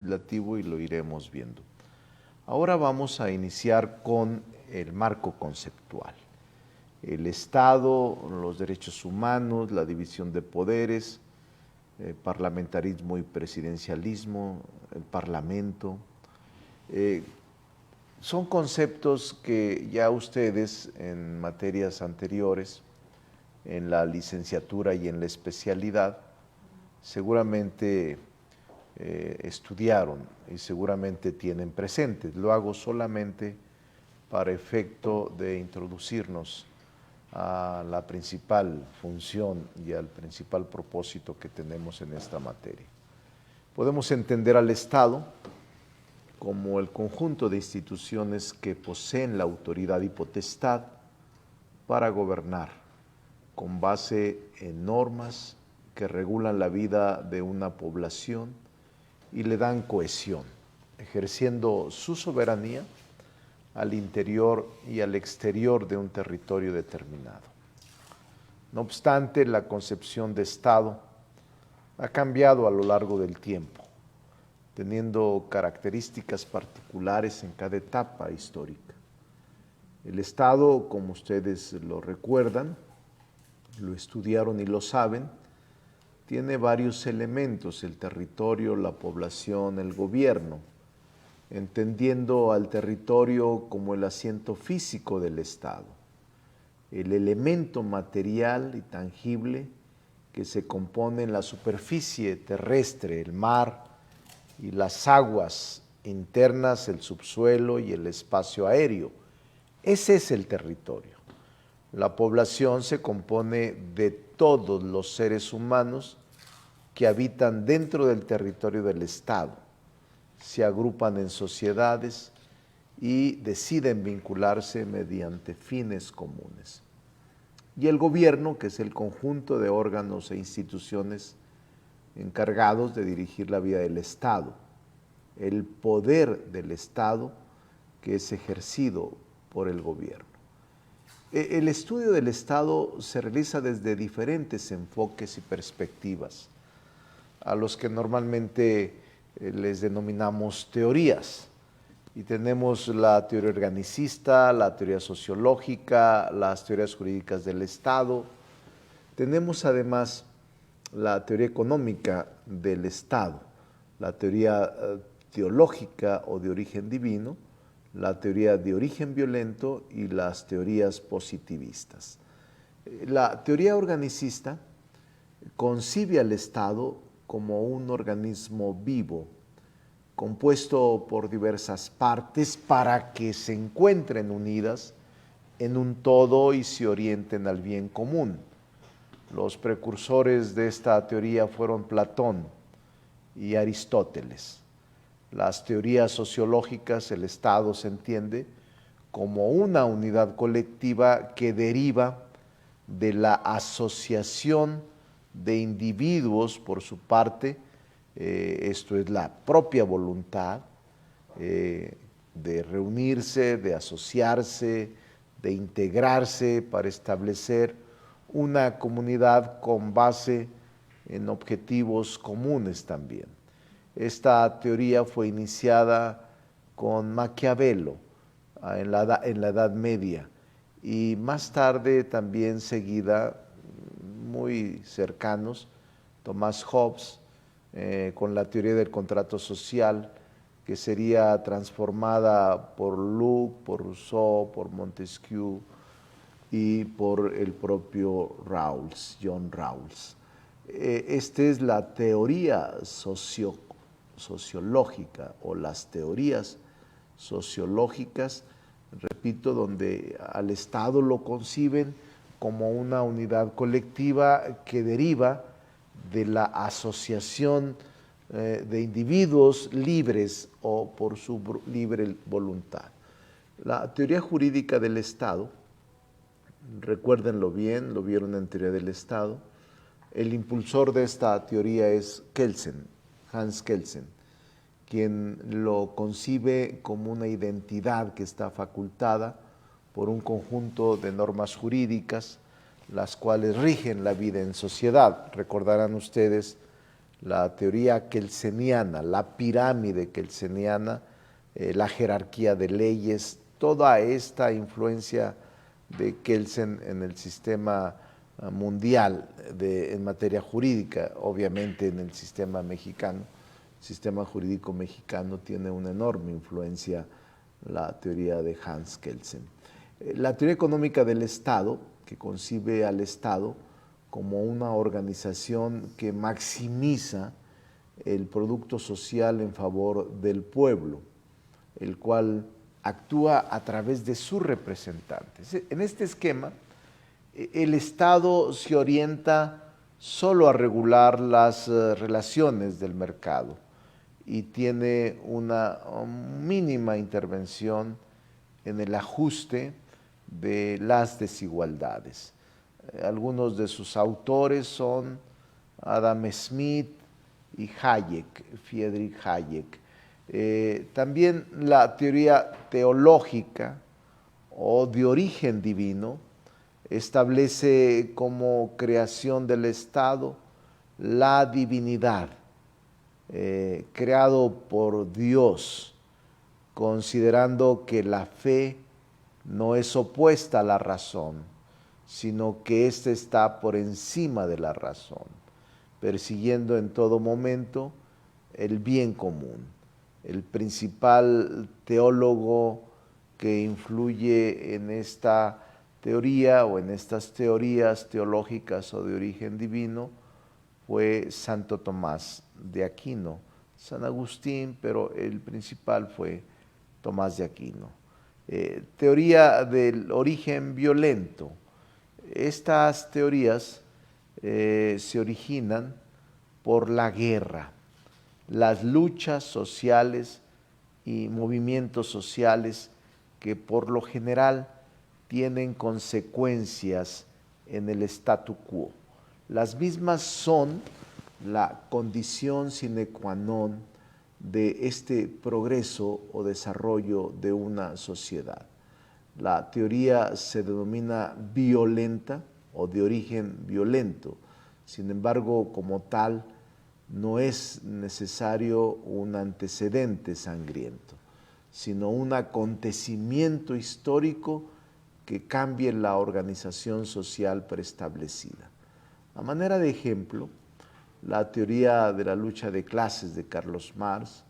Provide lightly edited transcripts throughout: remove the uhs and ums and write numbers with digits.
legislativo y lo iremos viendo. Ahora vamos a iniciar con el marco conceptual. El Estado, los derechos humanos, la división de poderes, parlamentarismo y presidencialismo, el Parlamento. Son conceptos que ya ustedes en materias anteriores, en la licenciatura y en la especialidad, seguramente estudiaron y seguramente tienen presentes. Lo hago solamente para efecto de introducirnos a la principal función y al principal propósito que tenemos en esta materia. Podemos entender al Estado como el conjunto de instituciones que poseen la autoridad y potestad para gobernar con base en normas que regulan la vida de una población y le dan cohesión, ejerciendo su soberanía al interior y al exterior de un territorio determinado. No obstante, la concepción de Estado ha cambiado a lo largo del tiempo, teniendo características particulares en cada etapa histórica. El Estado, como ustedes lo recuerdan, lo estudiaron y lo saben, tiene varios elementos: el territorio, la población, el gobierno, entendiendo al territorio como el asiento físico del Estado, el elemento material y tangible que se compone en la superficie terrestre, el mar y las aguas internas, el subsuelo y el espacio aéreo. Ese es el territorio. La población se compone de todos los seres humanos que habitan dentro del territorio del Estado, se agrupan en sociedades y deciden vincularse mediante fines comunes. Y el gobierno, que es el conjunto de órganos e instituciones encargados de dirigir la vida del Estado, el poder del Estado que es ejercido por el gobierno. El estudio del Estado se realiza desde diferentes enfoques y perspectivas, a los que normalmente les denominamos teorías. Y tenemos la teoría organicista, la teoría sociológica, las teorías jurídicas del Estado. Tenemos además la teoría económica del Estado, la teoría teológica o de origen divino, la teoría de origen violento y las teorías positivistas. La teoría organicista concibe al Estado como un organismo vivo, compuesto por diversas partes para que se encuentren unidas en un todo y se orienten al bien común. Los precursores de esta teoría fueron Platón y Aristóteles. Las teorías sociológicas, el Estado se entiende como una unidad colectiva que deriva de la asociación de individuos por su parte, esto es la propia voluntad de reunirse, de asociarse, de integrarse para establecer una comunidad con base en objetivos comunes también. Esta teoría fue iniciada con Maquiavelo en la Edad Media y más tarde también seguida, muy cercanos, Thomas Hobbes, con la teoría del contrato social, que sería transformada por Locke, por Rousseau, por Montesquieu y por el propio Rawls, John Rawls. Esta es la teoría sociológica o las teorías sociológicas, repito, donde al Estado lo conciben como una unidad colectiva que deriva de la asociación de individuos libres o por su libre voluntad. La teoría jurídica del Estado, recuérdenlo bien, lo vieron en teoría del Estado, el impulsor de esta teoría es Kelsen, Hans Kelsen, quien lo concibe como una identidad que está facultada por un conjunto de normas jurídicas, las cuales rigen la vida en sociedad. Recordarán ustedes la teoría kelseniana, la pirámide kelseniana, la jerarquía de leyes, toda esta influencia de Kelsen en el sistema mundial en materia jurídica, obviamente en el sistema mexicano. El sistema jurídico mexicano tiene una enorme influencia la teoría de Hans Kelsen. La teoría económica del Estado, que concibe al Estado como una organización que maximiza el producto social en favor del pueblo, el cual actúa a través de sus representantes. En este esquema, el Estado se orienta solo a regular las relaciones del mercado y tiene una mínima intervención en el ajuste de las desigualdades. Algunos de sus autores son Adam Smith y Hayek, Friedrich Hayek. También la teoría teológica o de origen divino establece como creación del Estado la divinidad, creado por Dios, considerando que la fe no es opuesta a la razón, sino que ésta está por encima de la razón, persiguiendo en todo momento el bien común. El principal teólogo que influye en esta teoría o en estas teorías teológicas o de origen divino fue Santo Tomás de Aquino, San Agustín, pero el principal fue Tomás de Aquino. Teoría del origen violento. Estas teorías se originan por la guerra, las luchas sociales y movimientos sociales que por lo general tienen consecuencias en el statu quo. Las mismas son la condición sine qua non de este progreso o desarrollo de una sociedad. La teoría se denomina violenta o de origen violento. Sin embargo, como tal, no es necesario un antecedente sangriento, sino un acontecimiento histórico que cambie la organización social preestablecida. A manera de ejemplo, la teoría de la lucha de clases de Carlos Marx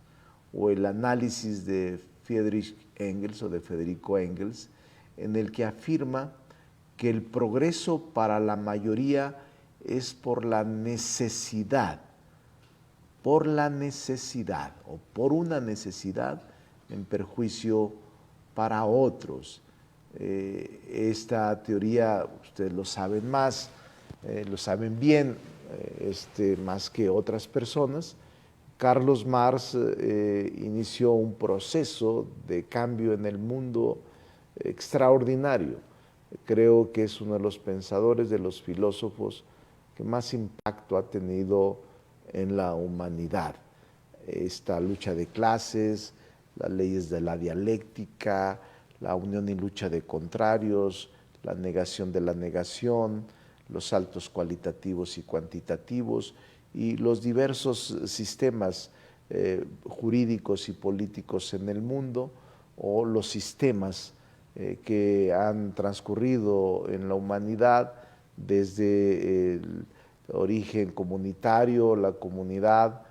o el análisis de Friedrich Engels o de Federico Engels, en el que afirma que el progreso para la mayoría es por la necesidad o por una necesidad en perjuicio para otros. Esta teoría, ustedes lo saben más, lo saben bien, más que otras personas. Carlos Marx inició un proceso de cambio en el mundo extraordinario. Creo que es uno de los pensadores, de los filósofos que más impacto ha tenido en la humanidad. Esta lucha de clases, las leyes de la dialéctica, la unión y lucha de contrarios, la negación de la negación, los saltos cualitativos y cuantitativos y los diversos sistemas jurídicos y políticos en el mundo o los sistemas que han transcurrido en la humanidad desde el origen comunitario, la comunidad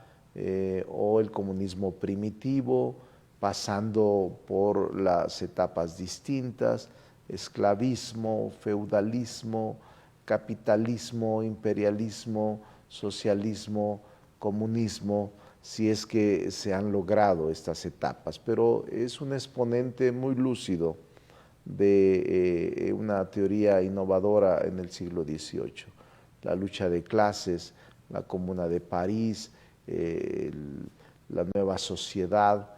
o el comunismo primitivo, pasando por las etapas distintas, esclavismo, feudalismo, capitalismo, imperialismo, socialismo, comunismo, si es que se han logrado estas etapas. Pero es un exponente muy lúcido de una teoría innovadora en el siglo XVIII. La lucha de clases, la Comuna de París, la nueva sociedad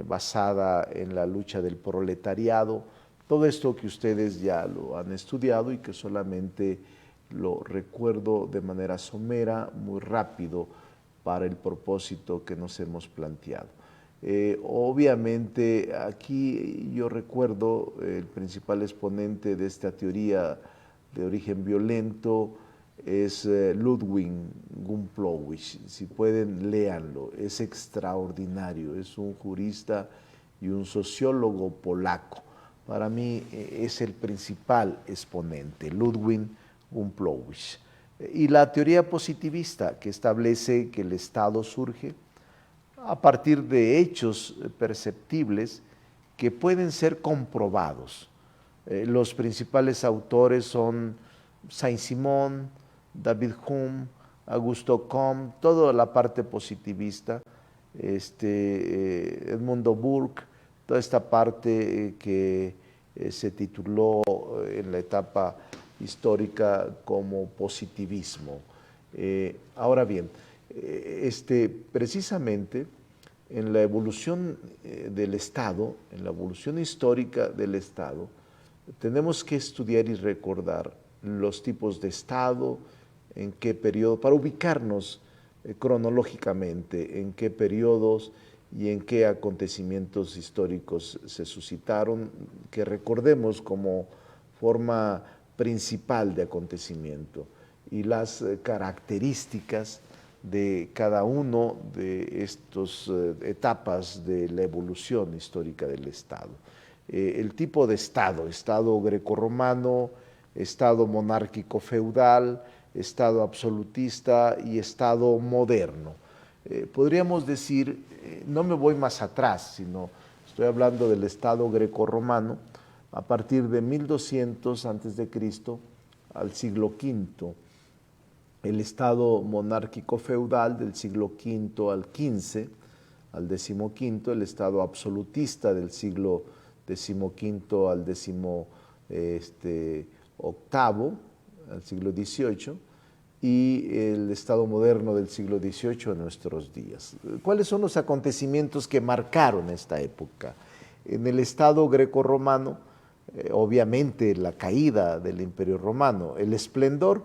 basada en la lucha del proletariado, todo esto que ustedes ya lo han estudiado y que solamente lo recuerdo de manera somera, muy rápido, para el propósito que nos hemos planteado. Obviamente aquí yo recuerdo el principal exponente de esta teoría de origen violento es Ludwig Gumplowicz. Si pueden, léanlo, es extraordinario, es un jurista y un sociólogo polaco. Para mí es el principal exponente, Ludwig Gumplowicz. Y la teoría positivista, que establece que el Estado surge a partir de hechos perceptibles que pueden ser comprobados. Los principales autores son Saint-Simon, David Hume, Augusto Comte, toda la parte positivista, Edmundo Burke, toda esta parte que se tituló en la etapa histórica como positivismo. Ahora bien, precisamente en la evolución del Estado, en la evolución histórica del Estado, tenemos que estudiar y recordar los tipos de Estado, en qué periodo, para ubicarnos cronológicamente, en qué periodos y en qué acontecimientos históricos se suscitaron, que recordemos como forma principal de acontecimiento y las características de cada uno de estas etapas de la evolución histórica del Estado. El tipo de Estado grecorromano, Estado monárquico feudal, Estado absolutista y Estado moderno. Podríamos decir, no me voy más atrás, sino estoy hablando del Estado grecorromano a partir de 1200 a.C. al siglo V, el Estado monárquico feudal del siglo V al XV, al XV, el Estado absolutista del siglo XV al XVIII, al siglo XVIII, y el Estado moderno del siglo XVIII en nuestros días. ¿Cuáles son los acontecimientos que marcaron esta época? En el Estado grecorromano, obviamente la caída del Imperio Romano, el esplendor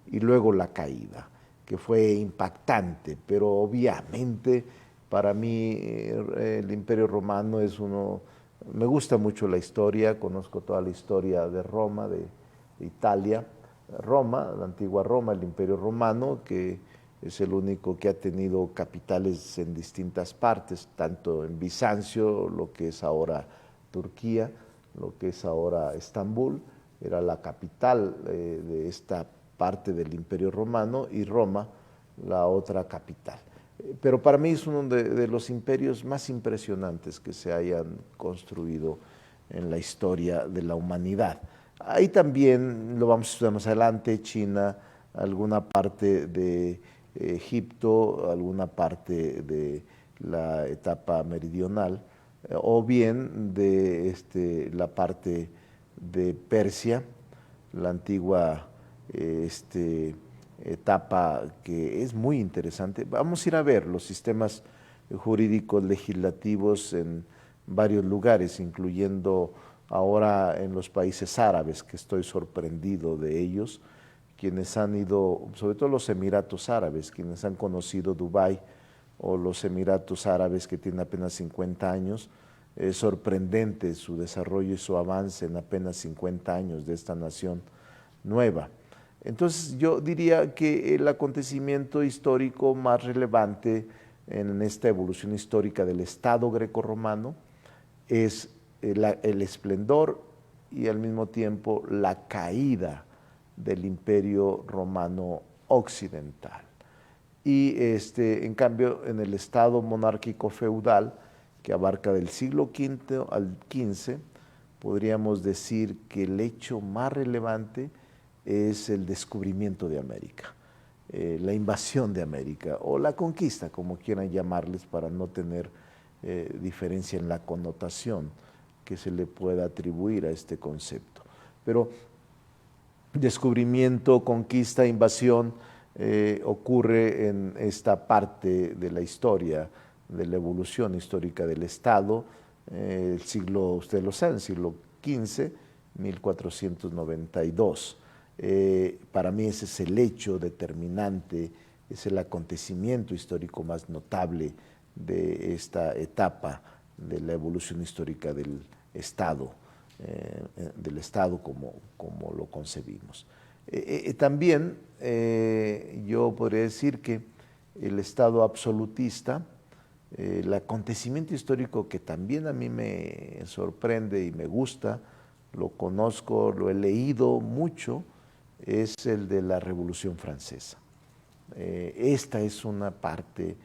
y luego la caída, que fue impactante, pero obviamente para mí el Imperio Romano es uno, me gusta mucho la historia, conozco toda la historia de Roma, de Italia, Roma, la antigua Roma, el Imperio Romano, que es el único que ha tenido capitales en distintas partes, tanto en Bizancio, lo que es ahora Turquía, lo que es ahora Estambul, era la capital de esta parte del Imperio Romano, y Roma, la otra capital. Pero para mí es uno de los imperios más impresionantes que se hayan construido en la historia de la humanidad. Ahí también lo vamos a estudiar más adelante, China, alguna parte de Egipto, alguna parte de la etapa meridional, o bien de la parte de Persia, la antigua etapa que es muy interesante. Vamos a ir a ver los sistemas jurídicos legislativos en varios lugares, incluyendo ahora en los países árabes, que estoy sorprendido de ellos, quienes han ido, sobre todo los Emiratos Árabes, quienes han conocido Dubái o los Emiratos Árabes que tienen apenas 50 años. Es sorprendente su desarrollo y su avance en apenas 50 años de esta nación nueva. Entonces yo diría que el acontecimiento histórico más relevante en esta evolución histórica del Estado grecorromano es el esplendor y al mismo tiempo la caída del Imperio Romano Occidental. Y en cambio en el Estado monárquico feudal, que abarca del siglo V al XV, podríamos decir que el hecho más relevante es el descubrimiento de América, la invasión de América o la conquista, como quieran llamarles, para no tener diferencia en la connotación que se le pueda atribuir a este concepto. Pero descubrimiento, conquista, invasión ocurre en esta parte de la historia, de la evolución histórica del Estado, el siglo, ustedes lo saben, siglo XV, 1492. Para mí ese es el hecho determinante, es el acontecimiento histórico más notable de esta etapa de la evolución histórica del Estado como lo concebimos. También yo podría decir que el Estado absolutista, el acontecimiento histórico que también a mí me sorprende y me gusta, lo conozco, lo he leído mucho, es el de la Revolución Francesa. Esta es una parte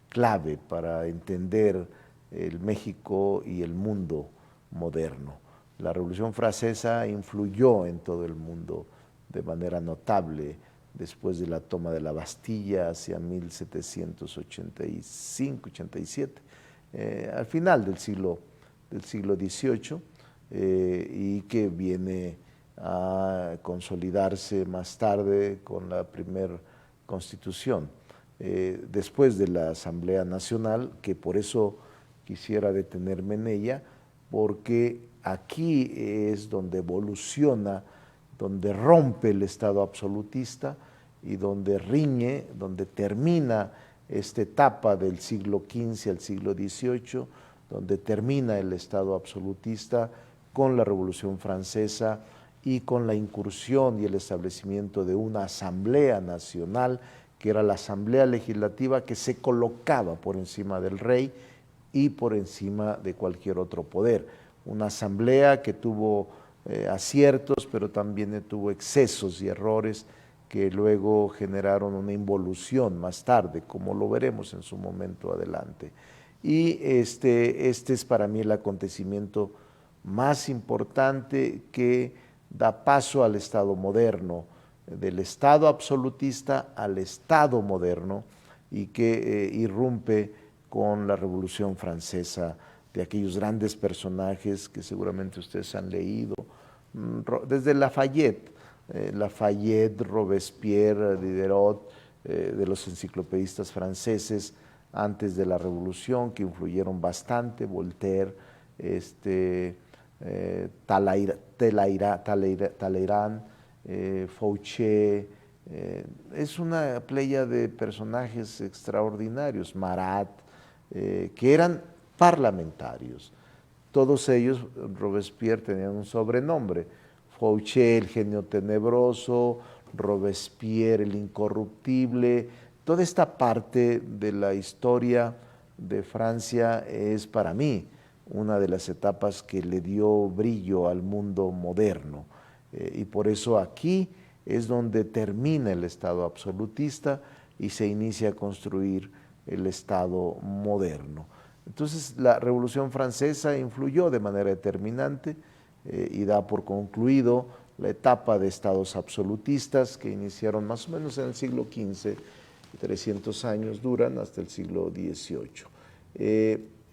clave para entender el México y el mundo moderno. La Revolución Francesa influyó en todo el mundo de manera notable después de la toma de la Bastilla hacia 1785-87, al final del siglo XVIII, y que viene a consolidarse más tarde con la primera Constitución, después de la Asamblea Nacional, que por eso quisiera detenerme en ella, porque aquí es donde evoluciona, donde rompe el Estado absolutista y donde riñe, donde termina esta etapa del siglo XV al siglo XVIII, donde termina el Estado absolutista con la Revolución Francesa y con la incursión y el establecimiento de una Asamblea Nacional, que era la Asamblea Legislativa que se colocaba por encima del rey y por encima de cualquier otro poder. Una asamblea que tuvo aciertos, pero también tuvo excesos y errores que luego generaron una involución más tarde, como lo veremos en su momento adelante. Y este es para mí el acontecimiento más importante que da paso al Estado moderno, del Estado absolutista al Estado moderno, y que irrumpe con la Revolución Francesa, de aquellos grandes personajes que seguramente ustedes han leído, desde Lafayette, Robespierre, Diderot, de los enciclopedistas franceses antes de la Revolución, que influyeron bastante, Voltaire, Talleyrand, Fouché, es una playa de personajes extraordinarios, Marat, que eran parlamentarios. Todos ellos, Robespierre, tenían un sobrenombre: Fouché, el genio tenebroso; Robespierre, el incorruptible. Toda esta parte de la historia de Francia es para mí una de las etapas que le dio brillo al mundo moderno. Y por eso aquí es donde termina el Estado absolutista y se inicia a construir el Estado moderno. Entonces la Revolución Francesa influyó de manera determinante y da por concluido la etapa de estados absolutistas que iniciaron más o menos en el siglo XV, 300 años duran hasta el siglo XVIII.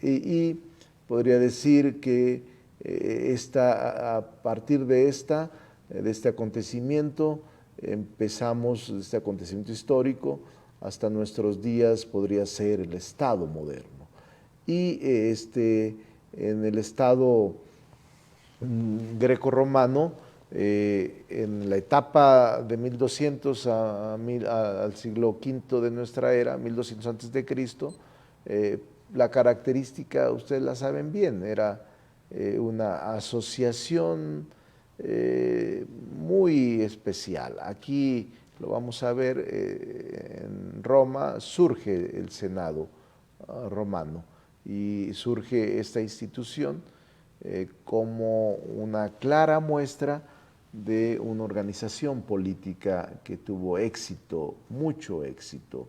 Y podría decir que a partir de este acontecimiento, empezamos, de este acontecimiento histórico, hasta nuestros días podría ser el Estado moderno. Y en el Estado grecorromano, en la etapa de 1200 al siglo V de nuestra era, 1200 antes de Cristo, la característica, ustedes la saben bien, era una asociación muy especial. Aquí lo vamos a ver, en Roma surge el Senado romano y surge esta institución como una clara muestra de una organización política que tuvo éxito, mucho éxito,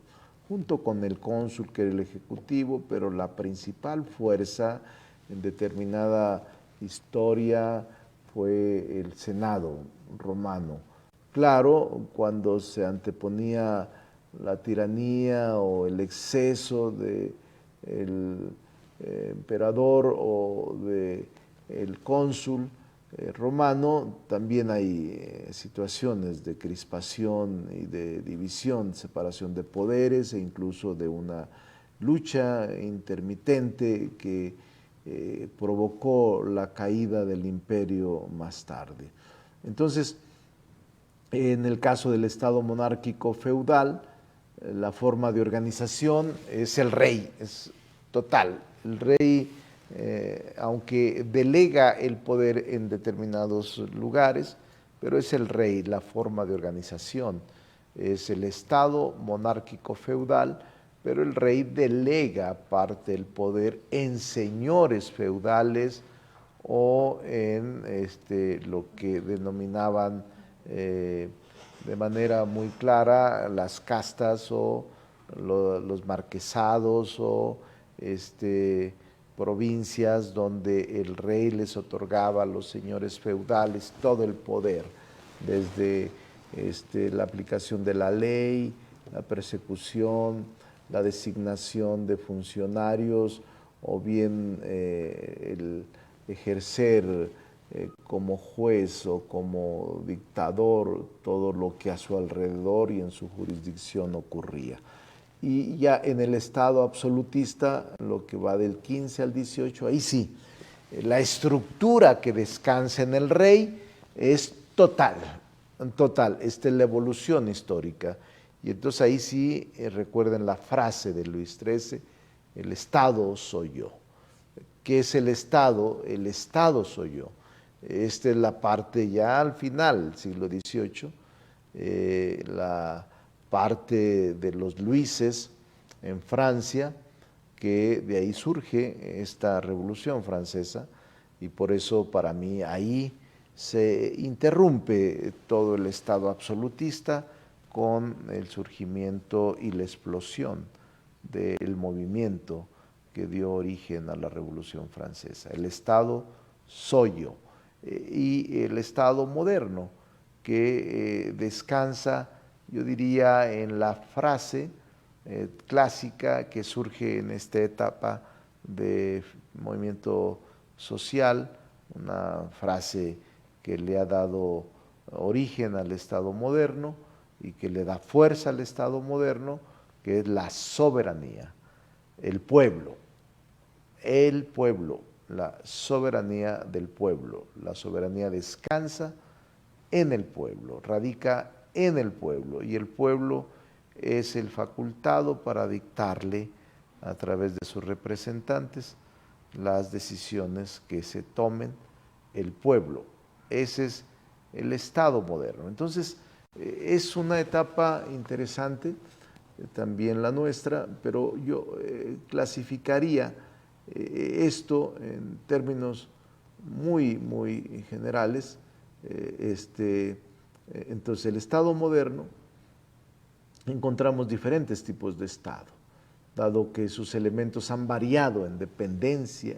junto con el cónsul, que era el ejecutivo, pero la principal fuerza en determinada historia fue el Senado romano. Claro, cuando se anteponía la tiranía o el exceso del emperador o del cónsul romano, también hay situaciones de crispación y de división, separación de poderes e incluso de una lucha intermitente que provocó la caída del imperio más tarde. Entonces, en el caso del Estado monárquico feudal, la forma de organización es el rey, es total. El rey, aunque delega el poder en determinados lugares, pero es el rey, la forma de organización. Es el Estado monárquico feudal, pero el rey delega parte del poder en señores feudales o en lo que denominaban de manera muy clara las castas o los marquesados o provincias donde el rey les otorgaba a los señores feudales todo el poder, desde la aplicación de la ley, la persecución, la designación de funcionarios o bien el ejercer como juez o como dictador todo lo que a su alrededor y en su jurisdicción ocurría. Y ya en el Estado absolutista, lo que va del 15 al 18, ahí sí, la estructura que descansa en el rey es total, esta es la evolución histórica. Y entonces ahí sí, recuerden la frase de Luis XIII, el Estado soy yo. ¿Qué es el Estado? El Estado soy yo. Esta es la parte ya al final, siglo XVIII, la parte de los Luises en Francia, que de ahí surge esta revolución francesa, y por eso para mí ahí se interrumpe todo el Estado absolutista con el surgimiento y la explosión del movimiento que dio origen a la Revolución Francesa. El Estado soy yo. Y el Estado moderno, que descansa, yo diría, en la frase clásica que surge en esta etapa de movimiento social, una frase que le ha dado origen al Estado moderno y que le da fuerza al Estado moderno, que es la soberanía, el pueblo, la soberanía del pueblo. La soberanía descansa en el pueblo, radica en el pueblo, y el pueblo es el facultado para dictarle a través de sus representantes las decisiones que se tomen el pueblo. Ese es el Estado moderno. Entonces, es una etapa interesante, también la nuestra, pero yo clasificaría esto en términos muy, muy generales. Entonces, el Estado moderno, encontramos diferentes tipos de Estado, dado que sus elementos han variado en dependencia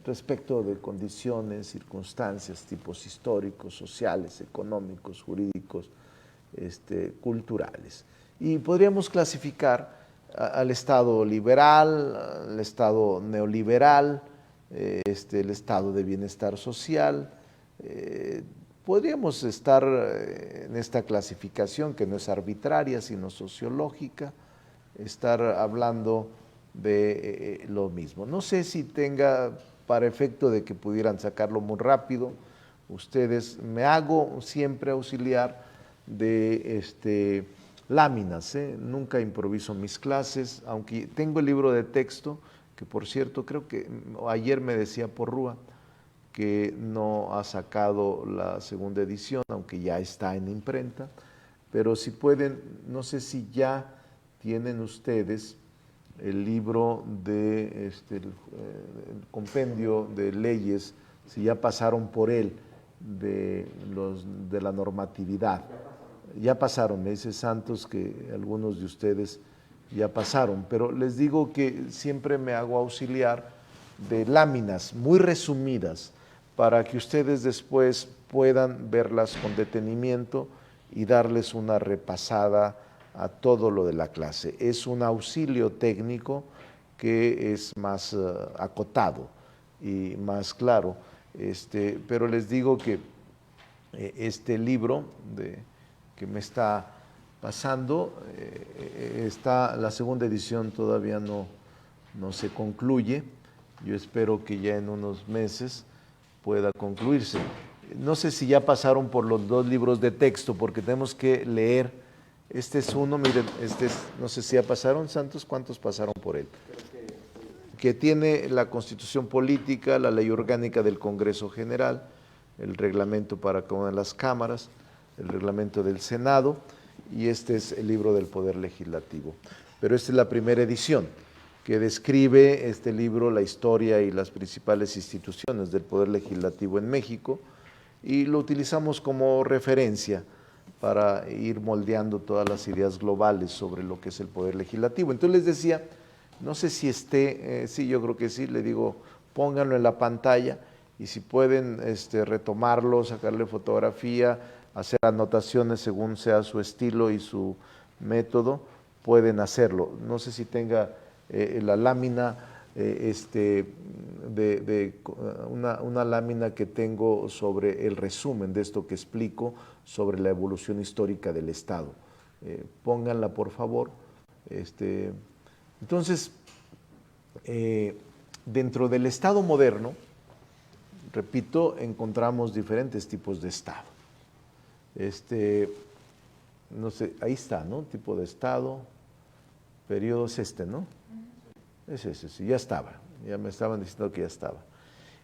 respecto de condiciones, circunstancias, tipos históricos, sociales, económicos, jurídicos, culturales. Y podríamos clasificar al Estado liberal, al Estado neoliberal, el Estado de bienestar social. Podríamos estar en esta clasificación que no es arbitraria, sino sociológica, estar hablando de lo mismo. No sé si tenga para efecto de que pudieran sacarlo muy rápido. Ustedes, me hago siempre auxiliar de láminas, nunca improviso mis clases, aunque tengo el libro de texto, que por cierto creo que ayer me decía Porrúa que no ha sacado la segunda edición, aunque ya está en imprenta, pero si pueden, no sé si ya tienen ustedes el libro de el compendio de leyes, si ya pasaron por él, de la normatividad. Ya pasaron, me dice Santos que algunos de ustedes ya pasaron, pero les digo que siempre me hago auxiliar de láminas muy resumidas para que ustedes después puedan verlas con detenimiento y darles una repasada a todo lo de la clase. Es un auxilio técnico que es más acotado y más claro, pero les digo que este libro que me está pasando, está la segunda edición, todavía no se concluye. Yo espero que ya en unos meses pueda concluirse. No sé si ya pasaron por los dos libros de texto, porque tenemos que leer. Este es uno, miren, no sé si ya pasaron, Santos, ¿cuántos pasaron por él? Que tiene la Constitución Política, la Ley Orgánica del Congreso General, el reglamento para cada una de las cámaras, el reglamento del Senado, y este es el libro del Poder Legislativo. Pero esta es la primera edición, que describe este libro la historia y las principales instituciones del Poder Legislativo en México, y lo utilizamos como referencia para ir moldeando todas las ideas globales sobre lo que es el Poder Legislativo. Entonces les decía, no sé si esté, sí, yo creo que sí, le digo, pónganlo en la pantalla, y si pueden retomarlo, sacarle fotografía, hacer anotaciones según sea su estilo y su método, pueden hacerlo. No sé si tenga la lámina, una lámina que tengo sobre el resumen de esto que explico sobre la evolución histórica del Estado. Pónganla, por favor. Entonces, dentro del Estado moderno, repito, encontramos diferentes tipos de Estado. No sé, ahí está, ¿no? Tipo de Estado, periodo es ¿no? Es ese, sí, ya estaba, ya me estaban diciendo que ya estaba.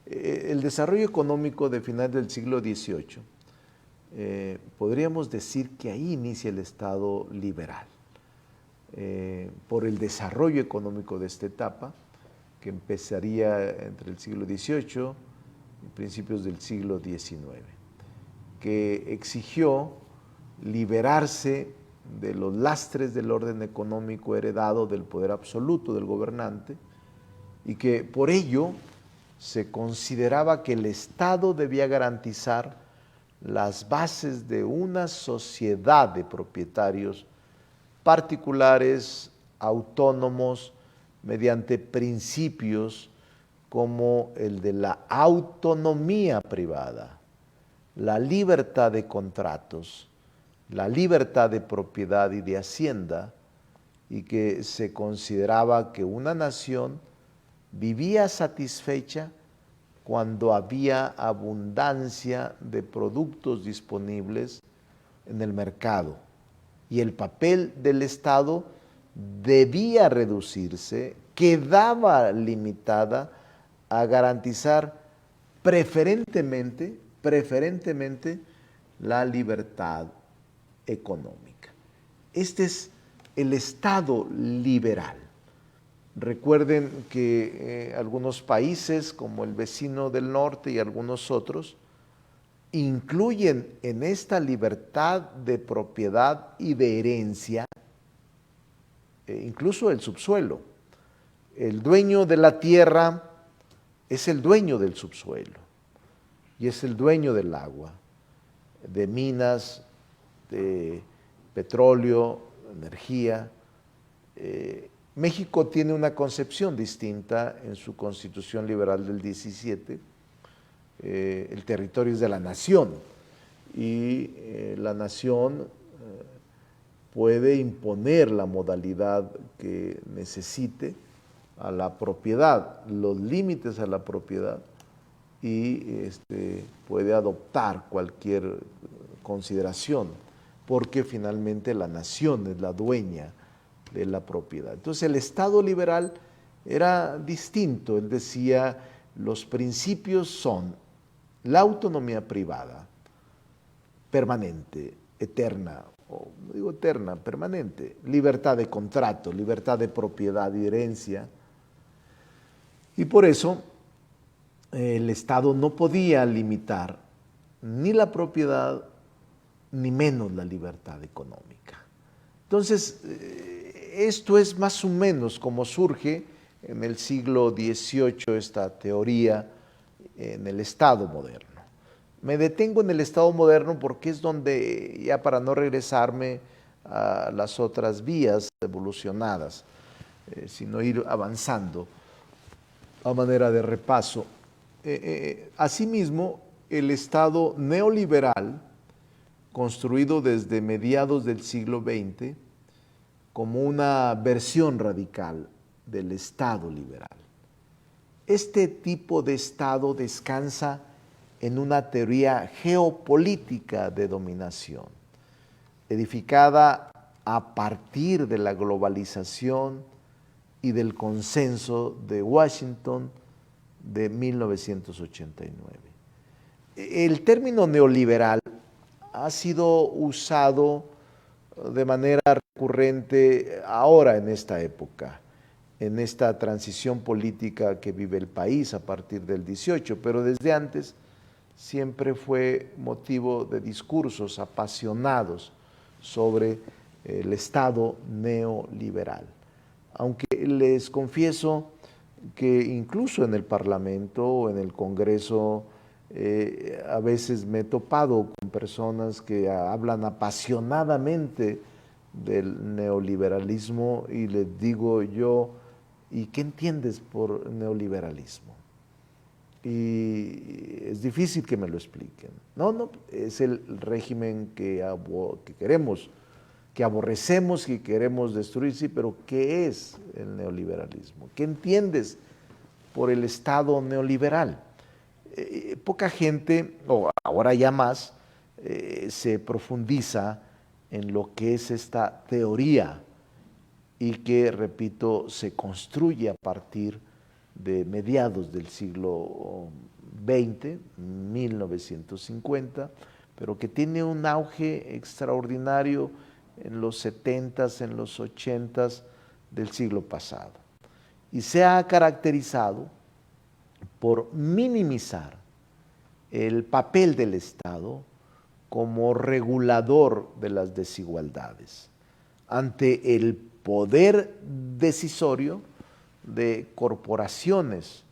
El desarrollo económico de final del siglo XVIII, podríamos decir que ahí inicia el Estado liberal, por el desarrollo económico de esta etapa, que empezaría entre el siglo XVIII y principios del siglo XIX, que exigió liberarse de los lastres del orden económico heredado del poder absoluto del gobernante, y que por ello se consideraba que el Estado debía garantizar las bases de una sociedad de propietarios particulares, autónomos, mediante principios como el de la autonomía privada, la libertad de contratos, la libertad de propiedad y de hacienda, y que se consideraba que una nación vivía satisfecha cuando había abundancia de productos disponibles en el mercado, y el papel del Estado debía reducirse, quedaba limitada a garantizar preferentemente la libertad económica. Este es el Estado liberal. Recuerden que algunos países, como el vecino del norte y algunos otros, incluyen en esta libertad de propiedad y de herencia incluso el subsuelo. El dueño de la tierra es el dueño del subsuelo y es el dueño del agua, de minas, de petróleo, energía. México tiene una concepción distinta en su Constitución Liberal del 17. El territorio es de la nación, y la nación puede imponer la modalidad que necesite a la propiedad, los límites a la propiedad, y puede adoptar cualquier consideración, porque finalmente la nación es la dueña de la propiedad. Entonces el Estado liberal era distinto. Él decía, los principios son la autonomía privada, permanente, eterna, o no digo eterna, permanente, libertad de contrato, libertad de propiedad y herencia, y por eso el Estado no podía limitar ni la propiedad, ni menos la libertad económica. Entonces, esto es más o menos como surge en el siglo XVIII esta teoría en el Estado moderno. Me detengo en el Estado moderno porque es donde, ya para no regresarme a las otras vías evolucionadas, sino ir avanzando a manera de repaso. Asimismo, el Estado neoliberal, construido desde mediados del siglo XX, como una versión radical del Estado liberal. Este tipo de Estado descansa en una teoría geopolítica de dominación, edificada a partir de la globalización y del consenso de Washington de 1989. El término neoliberal ha sido usado de manera recurrente ahora en esta época, en esta transición política que vive el país a partir del 18, pero desde antes siempre fue motivo de discursos apasionados sobre el Estado neoliberal. Aunque les confieso que incluso en el Parlamento o en el Congreso a veces me he topado con personas que hablan apasionadamente del neoliberalismo y les digo yo, ¿y qué entiendes por neoliberalismo? Y es difícil que me lo expliquen. No, es el régimen que queremos, que aborrecemos y queremos destruir, sí, pero ¿qué es el neoliberalismo? ¿Qué entiendes por el Estado neoliberal? Poca gente, o ahora ya más, se profundiza en lo que es esta teoría y que, repito, se construye a partir de mediados del siglo XX, 1950, pero que tiene un auge extraordinario en los 70s, en los 80s del siglo pasado. Y se ha caracterizado por minimizar el papel del Estado como regulador de las desigualdades ante el poder decisorio de corporaciones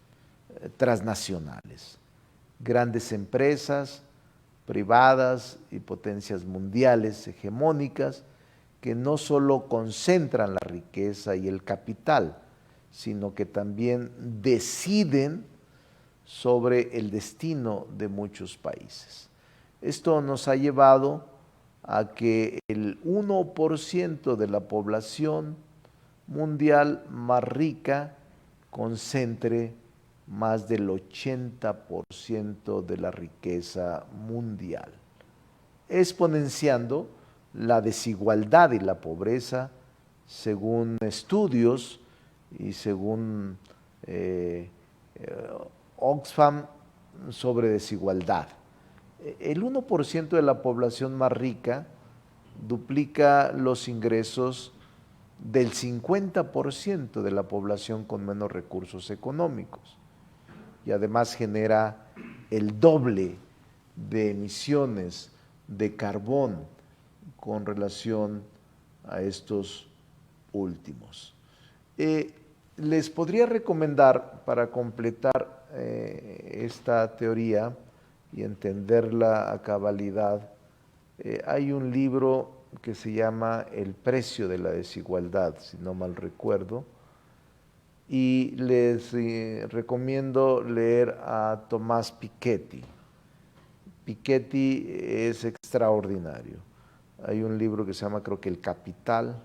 transnacionales, grandes empresas privadas y potencias mundiales hegemónicas que no solo concentran la riqueza y el capital, sino que también deciden sobre el destino de muchos países. Esto nos ha llevado a que el 1% de la población mundial más rica concentre más del 80% de la riqueza mundial, exponenciando la desigualdad y la pobreza según estudios y según Oxfam sobre desigualdad. El 1% de la población más rica duplica los ingresos del 50% de la población con menos recursos económicos y además genera el doble de emisiones de carbón con relación a estos últimos. Les podría recomendar, para completar esta teoría y entenderla a cabalidad, hay un libro que se llama El precio de la desigualdad, si no mal recuerdo, y les recomiendo leer a Tomás Piketty. Piketty es extraordinario. Hay un libro que se llama, creo que El Capital,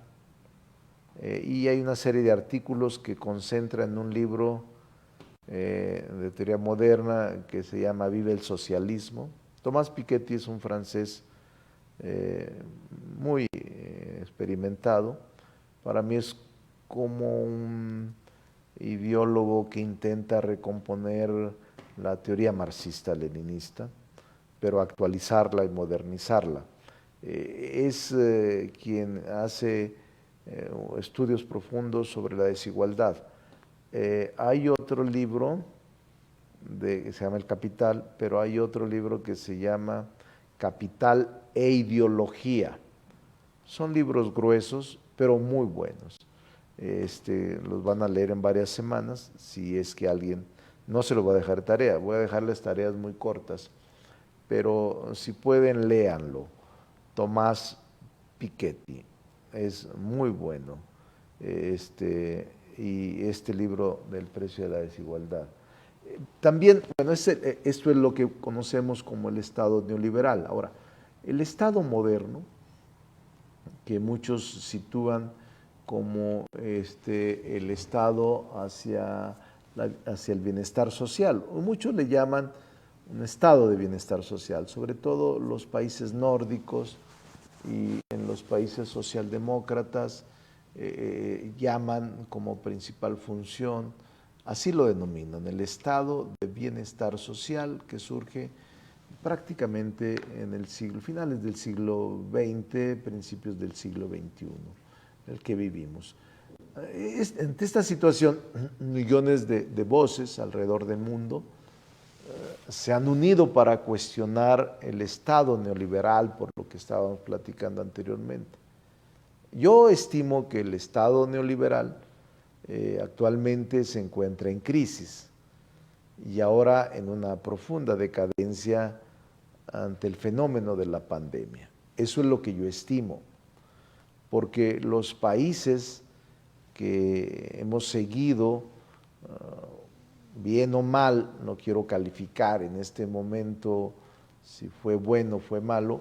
y hay una serie de artículos que concentran en un libro de teoría moderna que se llama Vive el socialismo. Tomás Piketty es un francés muy experimentado. Para mí es como un ideólogo que intenta recomponer la teoría marxista-leninista, pero actualizarla y modernizarla. Es quien hace estudios profundos sobre la desigualdad. Hay otro libro que se llama El Capital, pero hay otro libro que se llama Capital e Ideología. Son libros gruesos, pero muy buenos. Los van a leer en varias semanas, si es que alguien, no se lo va a dejar tarea, voy a dejarles tareas muy cortas, pero si pueden, léanlo. Tomás Piketty, es muy bueno. Y este libro del precio de la desigualdad. También, bueno, esto es lo que conocemos como el Estado neoliberal. Ahora, el Estado moderno, que muchos sitúan como el Estado hacia el bienestar social, o muchos le llaman un estado de bienestar social, sobre todo los países nórdicos y en los países socialdemócratas llaman como principal función, así lo denominan, el estado de bienestar social que surge prácticamente en el finales del siglo XX, principios del siglo XXI, en el que vivimos. Ante esta situación, millones de voces alrededor del mundo se han unido para cuestionar el Estado neoliberal, por lo que estábamos platicando anteriormente. Yo estimo que el Estado neoliberal actualmente se encuentra en crisis y ahora en una profunda decadencia ante el fenómeno de la pandemia. Eso es lo que yo estimo, porque los países que hemos seguido, bien o mal, no quiero calificar en este momento si fue bueno o fue malo,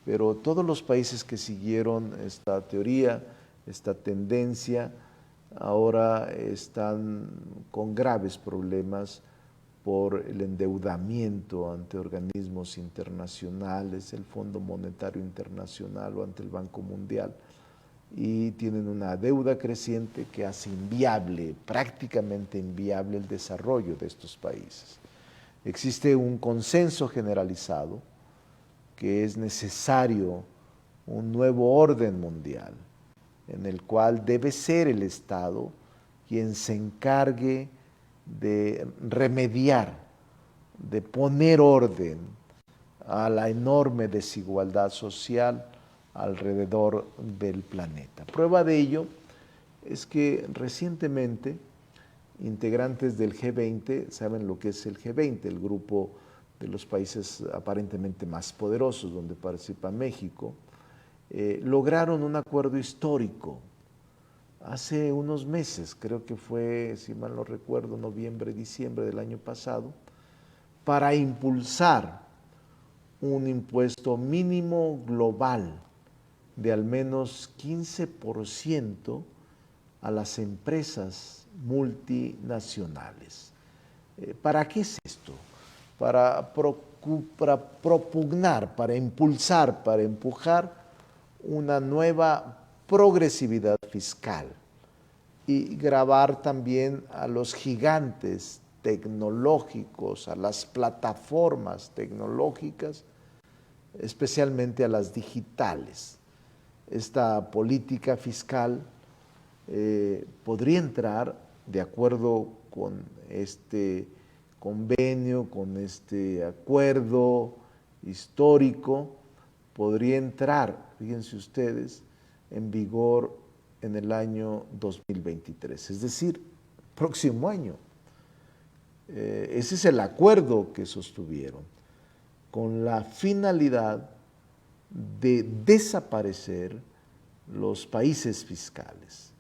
pero todos los países que siguieron esta teoría, esta tendencia, ahora están con graves problemas por el endeudamiento ante organismos internacionales, el Fondo Monetario Internacional o ante el Banco Mundial, y tienen una deuda creciente que hace inviable, prácticamente inviable, el desarrollo de estos países. Existe un consenso generalizado que es necesario un nuevo orden mundial, en el cual debe ser el Estado quien se encargue de remediar, de poner orden a la enorme desigualdad social alrededor del planeta. Prueba de ello es que recientemente integrantes del G20, saben lo que es el G20, el grupo de los países aparentemente más poderosos donde participa México, lograron un acuerdo histórico hace unos meses, creo que fue, si mal no recuerdo, noviembre, diciembre del año pasado, para impulsar un impuesto mínimo global de al menos 15% a las empresas multinacionales. ¿Para qué es esto? Para propugnar, para impulsar, para empujar una nueva progresividad fiscal y gravar también a los gigantes tecnológicos, a las plataformas tecnológicas, especialmente a las digitales. Esta política fiscal podría entrar, de acuerdo con este convenio, con este acuerdo histórico, podría entrar, fíjense ustedes, en vigor en el año 2023, es decir, próximo año. Ese es el acuerdo que sostuvieron, con la finalidad de desaparecer los países fiscales.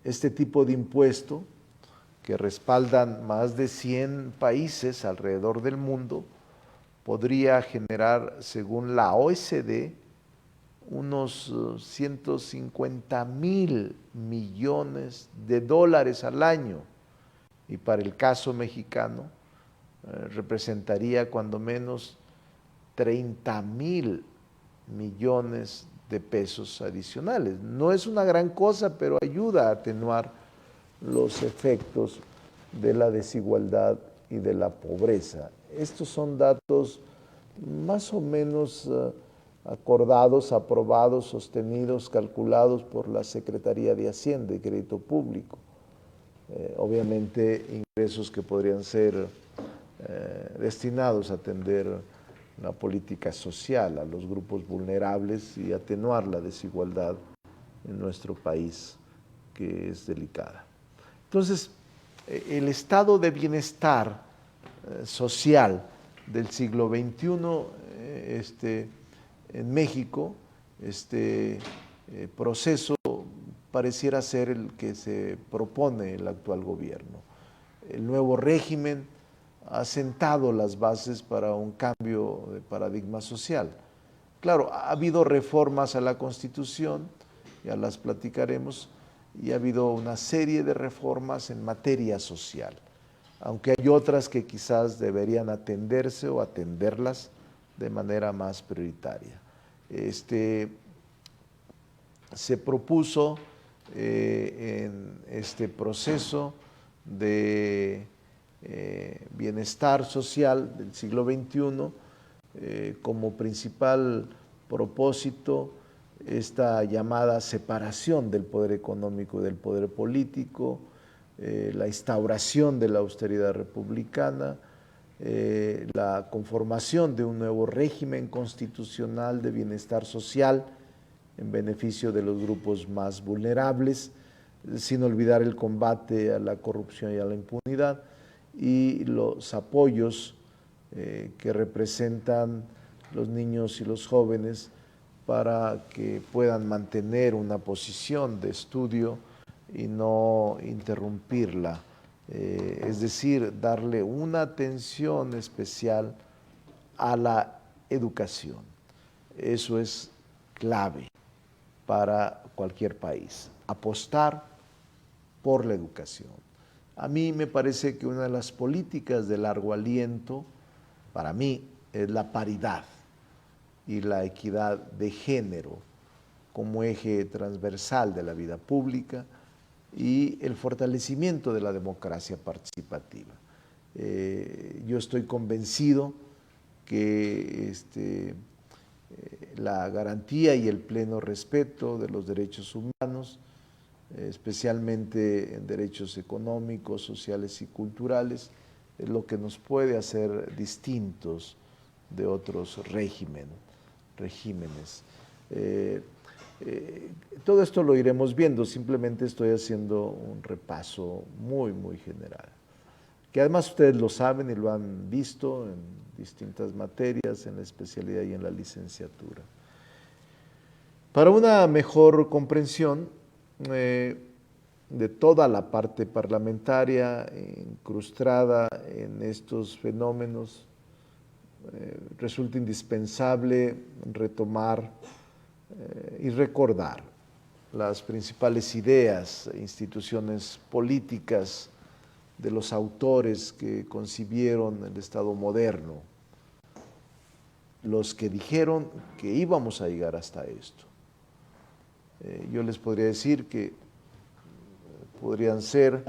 Este tipo de impuesto, que respaldan más de 100 países alrededor del mundo, podría generar, según la OECD, unos 150,000 millones de dólares al año. Y para el caso mexicano, representaría cuando menos 30,000 millones de pesos adicionales. No es una gran cosa, pero ayuda a atenuar los efectos de la desigualdad y de la pobreza. Estos son datos más o menos acordados, aprobados, sostenidos, calculados por la Secretaría de Hacienda y Crédito Público. Obviamente ingresos que podrían ser destinados a atender la política social, a los grupos vulnerables y atenuar la desigualdad en nuestro país, que es delicada. Entonces, el estado de bienestar social del siglo XXI en México, este proceso pareciera ser el que se propone el actual gobierno. El nuevo régimen ha sentado las bases para un cambio de paradigma social. Claro, ha habido reformas a la Constitución, ya las platicaremos, y ha habido una serie de reformas en materia social, aunque hay otras que quizás deberían atenderse o atenderlas de manera más prioritaria. Se propuso en este proceso de bienestar social del siglo XXI, como principal propósito esta llamada separación del poder económico y del poder político, la instauración de la austeridad republicana, la conformación de un nuevo régimen constitucional de bienestar social en beneficio de los grupos más vulnerables, sin olvidar el combate a la corrupción y a la impunidad, y los apoyos que representan los niños y los jóvenes para que puedan mantener una posición de estudio y no interrumpirla, es decir, darle una atención especial a la educación. Eso es clave para cualquier país, apostar por la educación. A mí me parece que una de las políticas de largo aliento, para mí, es la paridad y la equidad de género como eje transversal de la vida pública y el fortalecimiento de la democracia participativa. Yo estoy convencido que la garantía y el pleno respeto de los derechos humanos, especialmente en derechos económicos, sociales y culturales, es lo que nos puede hacer distintos de otros regímenes. Todo esto lo iremos viendo, simplemente estoy haciendo un repaso muy, muy general, que además ustedes lo saben y lo han visto en distintas materias, en la especialidad y en la licenciatura. Para una mejor comprensión de toda la parte parlamentaria incrustada en estos fenómenos, resulta indispensable retomar y recordar las principales ideas e instituciones políticas de los autores que concibieron el Estado moderno, los que dijeron que íbamos a llegar hasta esto. Yo les podría decir que podrían ser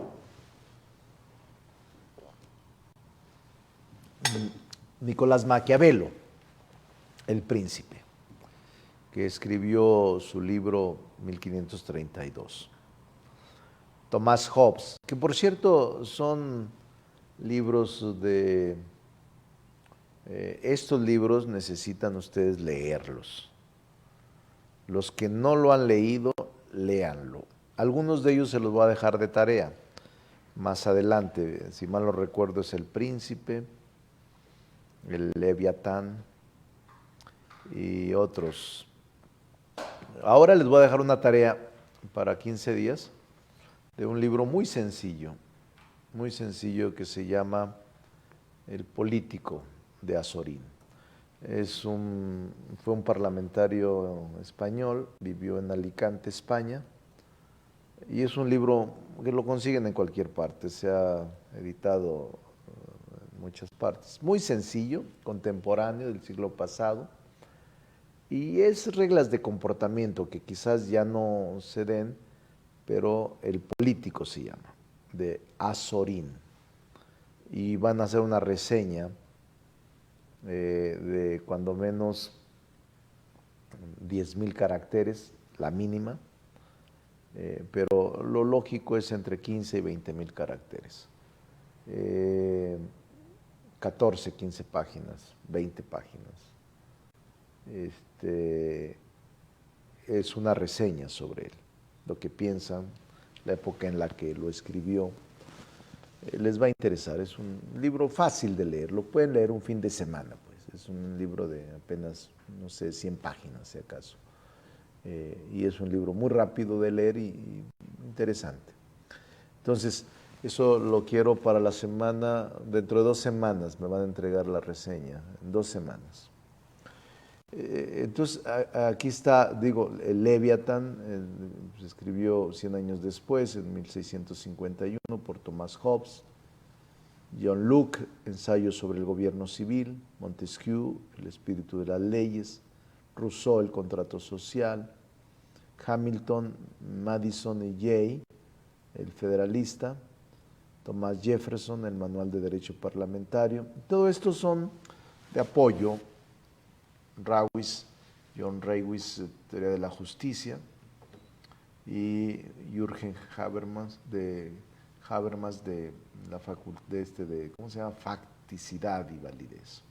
Nicolás Maquiavelo, el príncipe, que escribió su libro 1532. Tomás Hobbes, que por cierto son libros de... estos libros necesitan ustedes leerlos. Los que no lo han leído, léanlo. Algunos de ellos se los voy a dejar de tarea. Más adelante, si mal no recuerdo, es El Príncipe, El Leviatán y otros. Ahora les voy a dejar una tarea para 15 días de un libro muy sencillo que se llama El Político de Azorín. Fue un parlamentario español, vivió en Alicante, España, y es un libro que lo consiguen en cualquier parte, se ha editado en muchas partes. Muy sencillo, contemporáneo del siglo pasado, y es reglas de comportamiento que quizás ya no se den, pero El Político se llama, de Azorín. Y van a hacer una reseña de cuando menos 10,000 caracteres, la mínima, pero lo lógico es entre 15 y 20,000 caracteres. 14, 15 páginas, 20 páginas. Es una reseña sobre él, lo que piensan, la época en la que lo escribió. Les va a interesar, es un libro fácil de leer, lo pueden leer un fin de semana, pues. Es un libro de apenas, no sé, 100 páginas, si acaso. Y es un libro muy rápido de leer y interesante. Entonces, eso lo quiero para la semana, dentro de 2 semanas me van a entregar la reseña, en 2 semanas. Entonces, aquí está, digo, el Leviatán, se escribió 100 años después, en 1651, por Tomás Hobbes. John Locke, Ensayo sobre el gobierno civil. Montesquieu, El espíritu de las leyes. Rousseau, El contrato social. Hamilton, Madison y Jay, El federalista. Thomas Jefferson, el Manual de Derecho Parlamentario. Todo esto son de apoyo. John Rawls, Teoría de la Justicia, y Jürgen Habermas de la facultad de ¿cómo se llama? Facticidad y validez.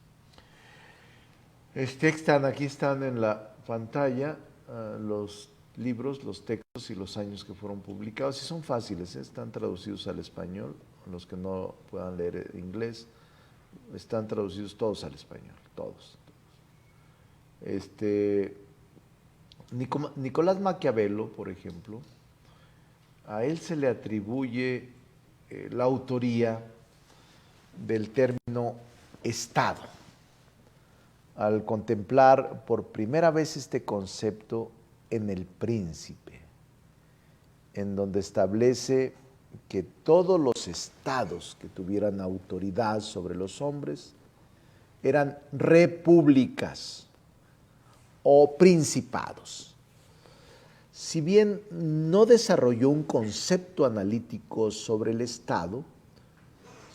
Aquí están en la pantalla los libros, los textos y los años que fueron publicados, y son fáciles, están traducidos al español. Los que no puedan leer inglés, están traducidos todos al español, todos. Nicolás Maquiavelo, por ejemplo, a él se le atribuye la autoría del término Estado, al contemplar por primera vez este concepto en El Príncipe, en donde establece que todos los estados que tuvieran autoridad sobre los hombres eran repúblicas o principados. Si bien no desarrolló un concepto analítico sobre el Estado,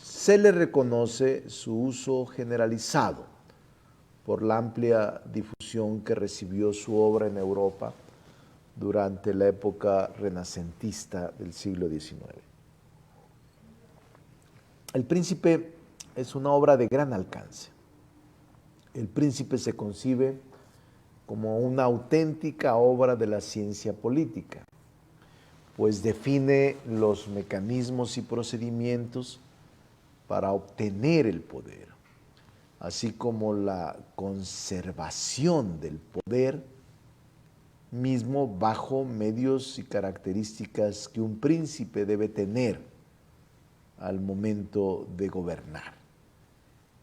se le reconoce su uso generalizado por la amplia difusión que recibió su obra en Europa durante la época renacentista del siglo XIX. El Príncipe es una obra de gran alcance. El Príncipe se concibe como una auténtica obra de la ciencia política, pues define los mecanismos y procedimientos para obtener el poder, así como la conservación del poder mismo bajo medios y características que un príncipe debe tener al momento de gobernar,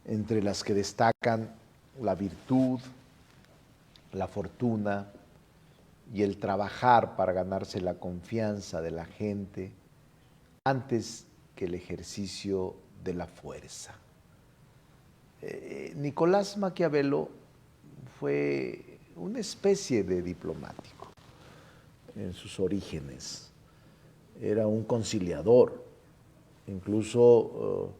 entre las que destacan la virtud, la fortuna y el trabajar para ganarse la confianza de la gente antes que el ejercicio de la fuerza. Nicolás Maquiavelo fue una especie de diplomático en sus orígenes. Era un conciliador. Incluso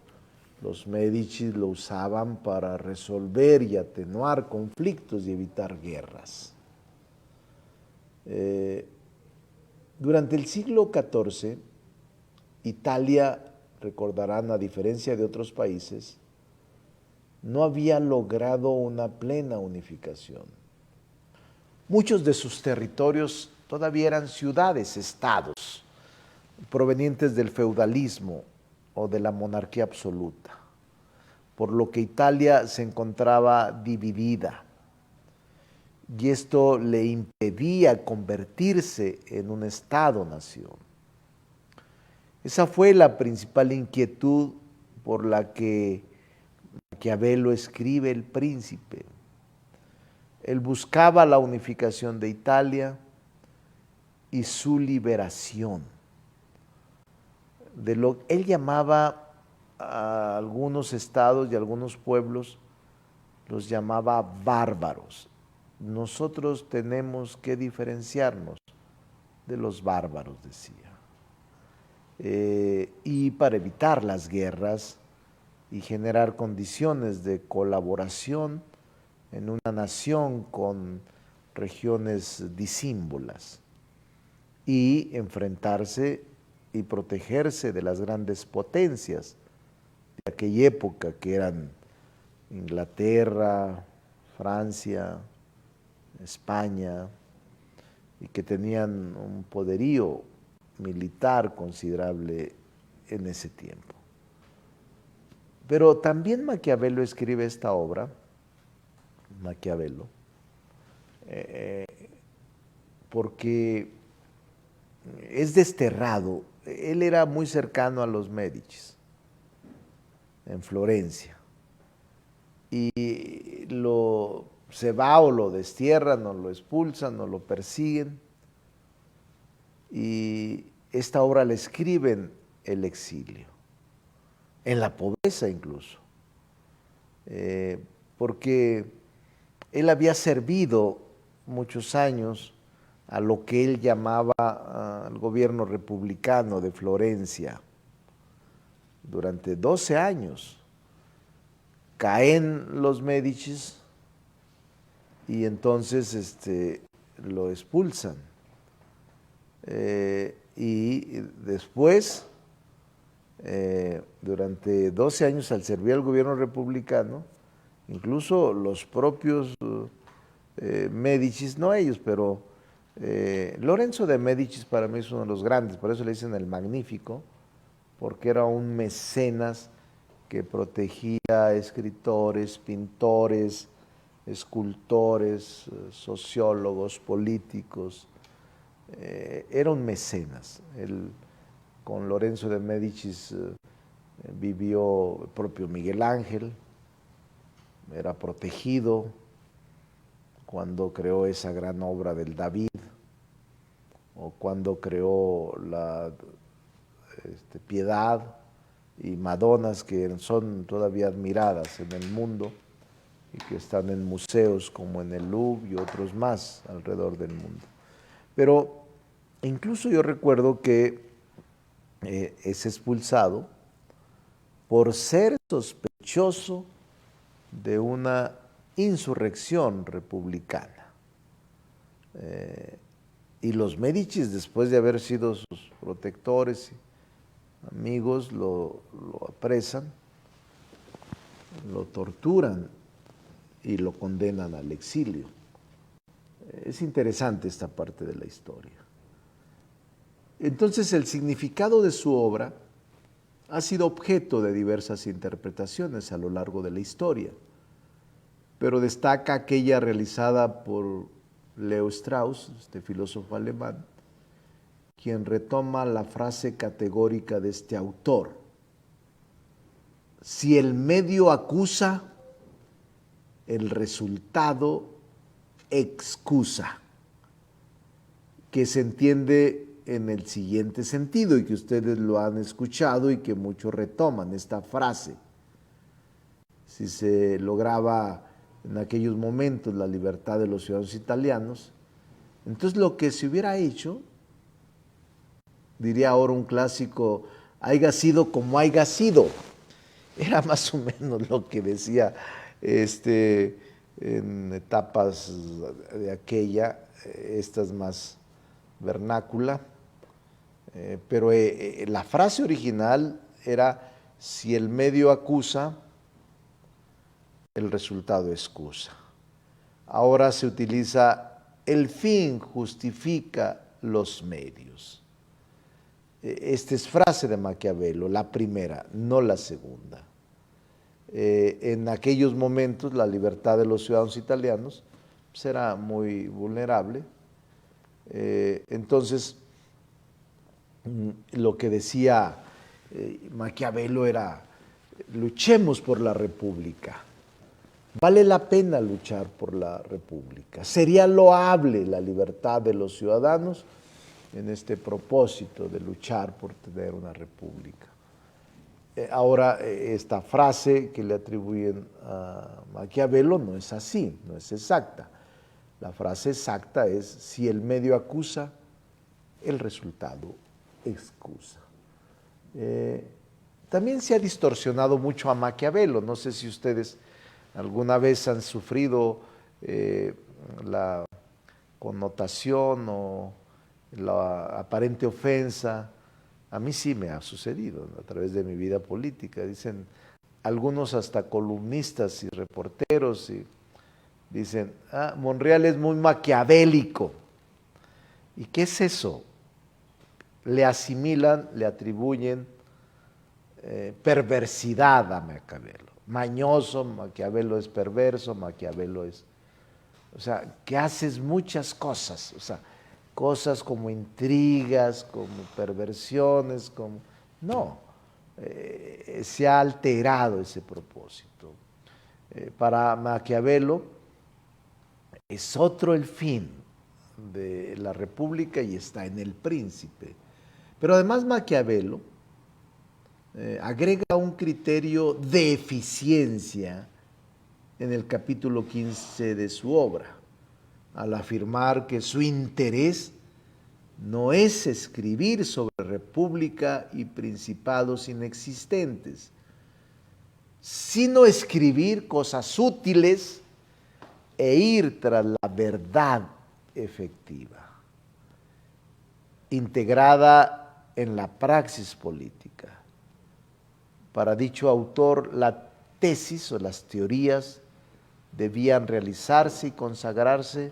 los Medici lo usaban para resolver y atenuar conflictos y evitar guerras. Durante el siglo XIV, Italia, recordarán, a diferencia de otros países, no había logrado una plena unificación. Muchos de sus territorios todavía eran ciudades, estados, provenientes del feudalismo o de la monarquía absoluta, por lo que Italia se encontraba dividida, y esto le impedía convertirse en un Estado-nación. Esa fue la principal inquietud por la que Maquiavelo escribe El Príncipe. Él buscaba la unificación de Italia y su liberación de lo que él llamaba a algunos estados y algunos pueblos, los llamaba bárbaros. Nosotros tenemos que diferenciarnos de los bárbaros, decía. Y para evitar las guerras y generar condiciones de colaboración en una nación con regiones disímbolas, y enfrentarse y protegerse de las grandes potencias de aquella época, que eran Inglaterra, Francia, España, y que tenían un poderío militar considerable en ese tiempo. Pero también Maquiavelo escribe esta obra, porque es desterrado. Él era muy cercano a los Médicis en Florencia, y se va o lo destierran o lo expulsan o lo persiguen, y esta obra la escribe en el exilio, en la pobreza incluso, porque él había servido muchos años a lo que él llamaba al gobierno republicano de Florencia, durante 12 años. Caen los Médicis y entonces lo expulsan. Y después, durante 12 años, al servir al gobierno republicano, incluso los propios Médicis, no ellos, pero Lorenzo de Médicis para mí es uno de los grandes, por eso le dicen el Magnífico, porque era un mecenas que protegía escritores, pintores, escultores, sociólogos, políticos. Era un mecenas. Él, con Lorenzo de Médicis vivió el propio Miguel Ángel, era protegido cuando creó esa gran obra del David, o cuando creó la Piedad y Madonas, que son todavía admiradas en el mundo y que están en museos como en el Louvre y otros más alrededor del mundo. Pero incluso yo recuerdo que es expulsado por ser sospechoso de una insurrección republicana. Y los Médicis, después de haber sido sus protectores, amigos, lo apresan, lo torturan y lo condenan al exilio. Es interesante esta parte de la historia. Entonces, el significado de su obra ha sido objeto de diversas interpretaciones a lo largo de la historia, pero destaca aquella realizada por Leo Strauss, este filósofo alemán, quien retoma la frase categórica de este autor: si el medio acusa, el resultado excusa, que se entiende en el siguiente sentido y que ustedes lo han escuchado y que muchos retoman esta frase. Si se lograba en aquellos momentos la libertad de los ciudadanos italianos, entonces lo que se hubiera hecho, diría ahora un clásico, haya sido como haya sido. Era más o menos lo que decía en etapas de aquella, estas más vernácula, pero la frase original era: si el medio acusa, el resultado excusa. Ahora se utiliza: el fin justifica los medios. Esta es frase de Maquiavelo, la primera, no la segunda. En aquellos momentos la libertad de los ciudadanos italianos pues, era muy vulnerable. Entonces, lo que decía Maquiavelo era: luchemos por la República. Vale la pena luchar por la República. Sería loable la libertad de los ciudadanos en este propósito de luchar por tener una república. Ahora, esta frase que le atribuyen a Maquiavelo no es así, no es exacta. La frase exacta es: si el medio acusa, el resultado excusa. También se ha distorsionado mucho a Maquiavelo. No sé si ustedes alguna vez han sufrido la connotación o la aparente ofensa. A mí sí me ha sucedido a través de mi vida política. Dicen algunos, hasta columnistas y reporteros, y dicen: Monreal es muy maquiavélico. ¿Y qué es eso? Le asimilan, le atribuyen perversidad a Maquiavelo. Mañoso, Maquiavelo es perverso, Maquiavelo es... O sea, que haces muchas cosas, o sea, cosas como intrigas, como perversiones, como... No, se ha alterado ese propósito. Para Maquiavelo es otro el fin de la República y está en el príncipe. Pero además Maquiavelo agrega un criterio de eficiencia en el capítulo 15 de su obra, al afirmar que su interés no es escribir sobre república y principados inexistentes, sino escribir cosas útiles e ir tras la verdad efectiva, integrada en la praxis política. Para dicho autor, la tesis o las teorías debían realizarse y consagrarse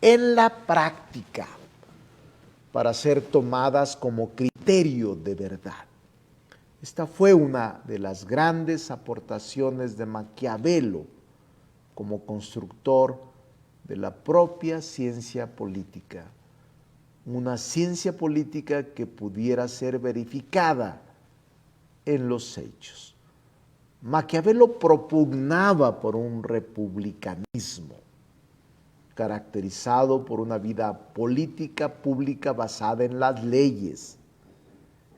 en la práctica para ser tomadas como criterio de verdad. Esta fue una de las grandes aportaciones de Maquiavelo como constructor de la propia ciencia política, una ciencia política que pudiera ser verificada en los hechos. Maquiavelo propugnaba por un republicanismo caracterizado por una vida política pública basada en las leyes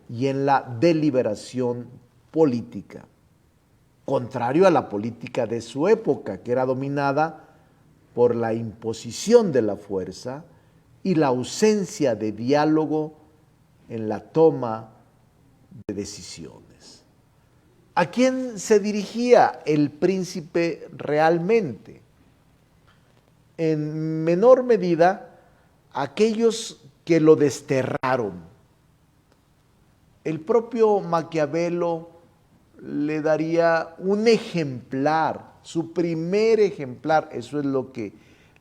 y en la deliberación política, contrario a la política de su época, que era dominada por la imposición de la fuerza y la ausencia de diálogo en la toma de decisiones. ¿A quién se dirigía el príncipe realmente? En menor medida, a aquellos que lo desterraron. El propio Maquiavelo le daría un ejemplar, su primer ejemplar, eso es lo que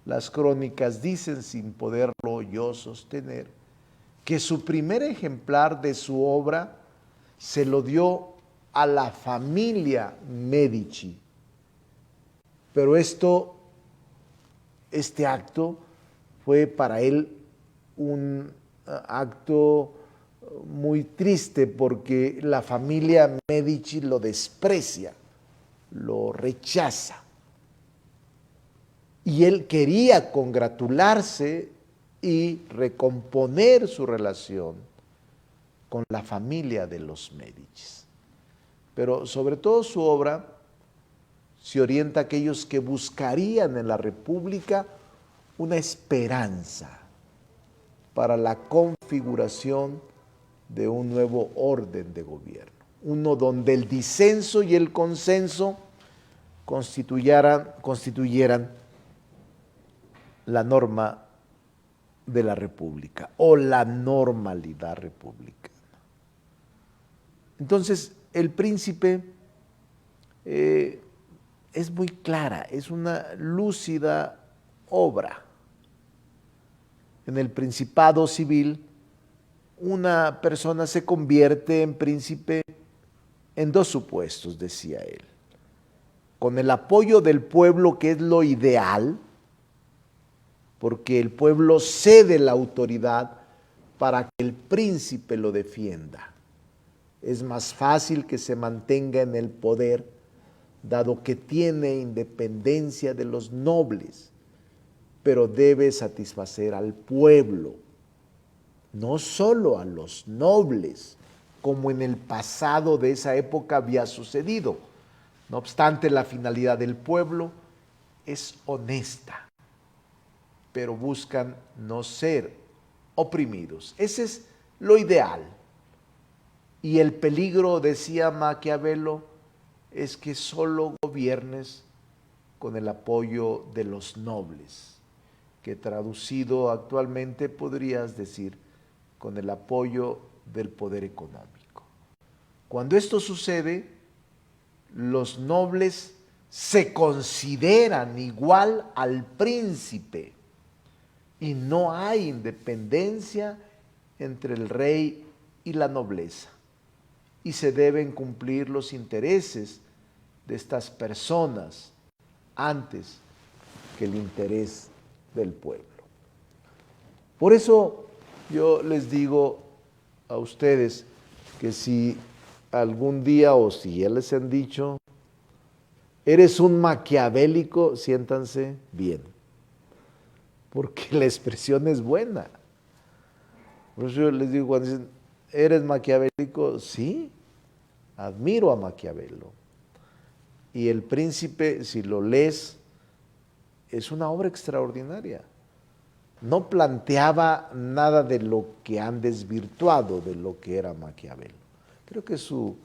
las crónicas dicen sin poderlo yo sostener, que su primer ejemplar de su obra se lo dio a la familia Medici. Pero este acto fue para él un acto muy triste porque la familia Medici lo desprecia, lo rechaza. Y él quería congratularse y recomponer su relación con la familia de los Medici. Pero sobre todo su obra se orienta a aquellos que buscarían en la República una esperanza para la configuración de un nuevo orden de gobierno, uno donde el disenso y el consenso constituyeran la norma de la República o la normalidad republicana. Entonces, el príncipe es muy clara, es una lúcida obra. En el principado civil, una persona se convierte en príncipe en dos supuestos, decía él. Con el apoyo del pueblo, que es lo ideal, porque el pueblo cede la autoridad para que el príncipe lo defienda. Es más fácil que se mantenga en el poder, dado que tiene independencia de los nobles, pero debe satisfacer al pueblo, no solo a los nobles, como en el pasado de esa época había sucedido. No obstante, la finalidad del pueblo es honesta, pero buscan no ser oprimidos. Ese es lo ideal. Y el peligro, decía Maquiavelo, es que solo gobiernes con el apoyo de los nobles, que traducido actualmente podrías decir con el apoyo del poder económico. Cuando esto sucede, los nobles se consideran igual al príncipe y no hay independencia entre el rey y la nobleza, y se deben cumplir los intereses de estas personas antes que el interés del pueblo. Por eso yo les digo a ustedes que si algún día o si ya les han dicho, eres un maquiavélico, siéntanse bien, porque la expresión es buena. Por eso yo les digo, cuando dicen, ¿eres maquiavélico? Sí, admiro a Maquiavelo. Y El Príncipe, si lo lees, es una obra extraordinaria. no planteaba nada de lo que han desvirtuado de lo que era Maquiavelo. Creo que su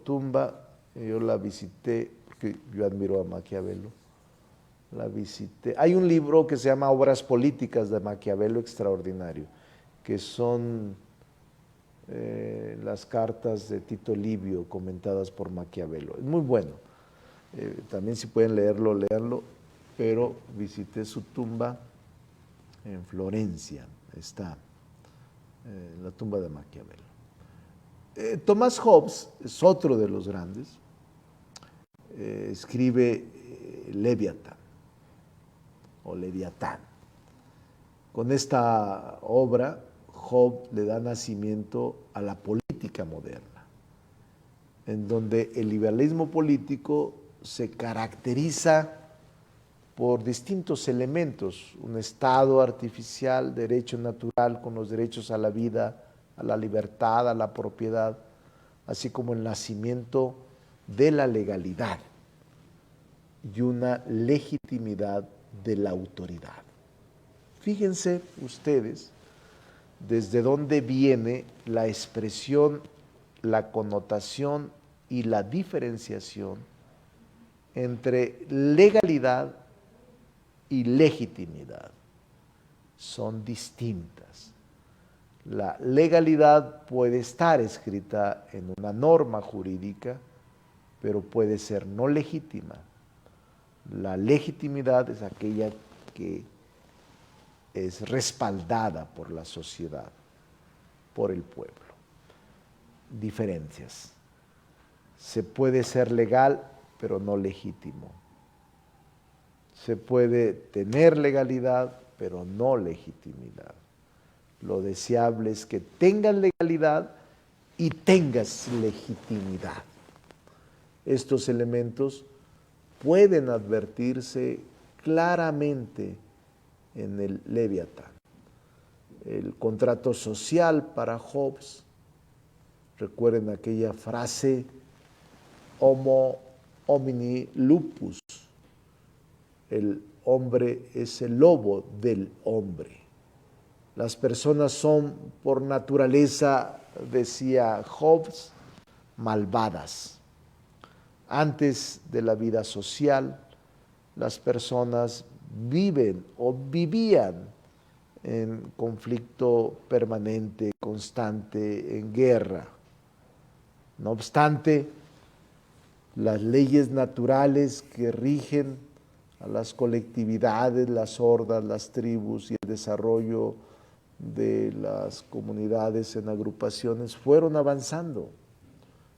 tumba, yo la visité, porque yo admiro a Maquiavelo, la visité. Hay un libro que se llama Obras Políticas de Maquiavelo, extraordinario, que son las cartas de Tito Livio comentadas por Maquiavelo. Es muy bueno. También si pueden leerlo, léanlo, pero visité su tumba en Florencia, está la tumba de Maquiavelo. Thomas Hobbes es otro de los grandes, escribe Leviatán o Leviatán. Con esta obra, Hobbes le da nacimiento a la política moderna, en donde el liberalismo político se caracteriza por distintos elementos: un Estado artificial, derecho natural con los derechos a la vida, a la libertad, a la propiedad, así como el nacimiento de la legalidad y una legitimidad de la autoridad. Fíjense ustedes desde dónde viene la expresión, la connotación y la diferenciación entre legalidad y legitimidad. Son distintas. La legalidad puede estar escrita en una norma jurídica, pero puede ser no legítima. La legitimidad es aquella que es respaldada por la sociedad, por el pueblo. Diferencias. Se puede ser legal, pero no legítimo. Se puede tener legalidad, pero no legitimidad. Lo deseable es que tengas legalidad y tengas legitimidad. Estos elementos pueden advertirse claramente en el Leviatán. El contrato social para Hobbes, recuerden aquella frase, homo homini lupus, el hombre es el lobo del hombre. Las personas son por naturaleza, decía Hobbes, malvadas. Antes de la vida social, las personas viven o vivían en conflicto permanente, constante, en guerra. No obstante, las leyes naturales que rigen a las colectividades, las hordas, las tribus y el desarrollo de las comunidades en agrupaciones fueron avanzando.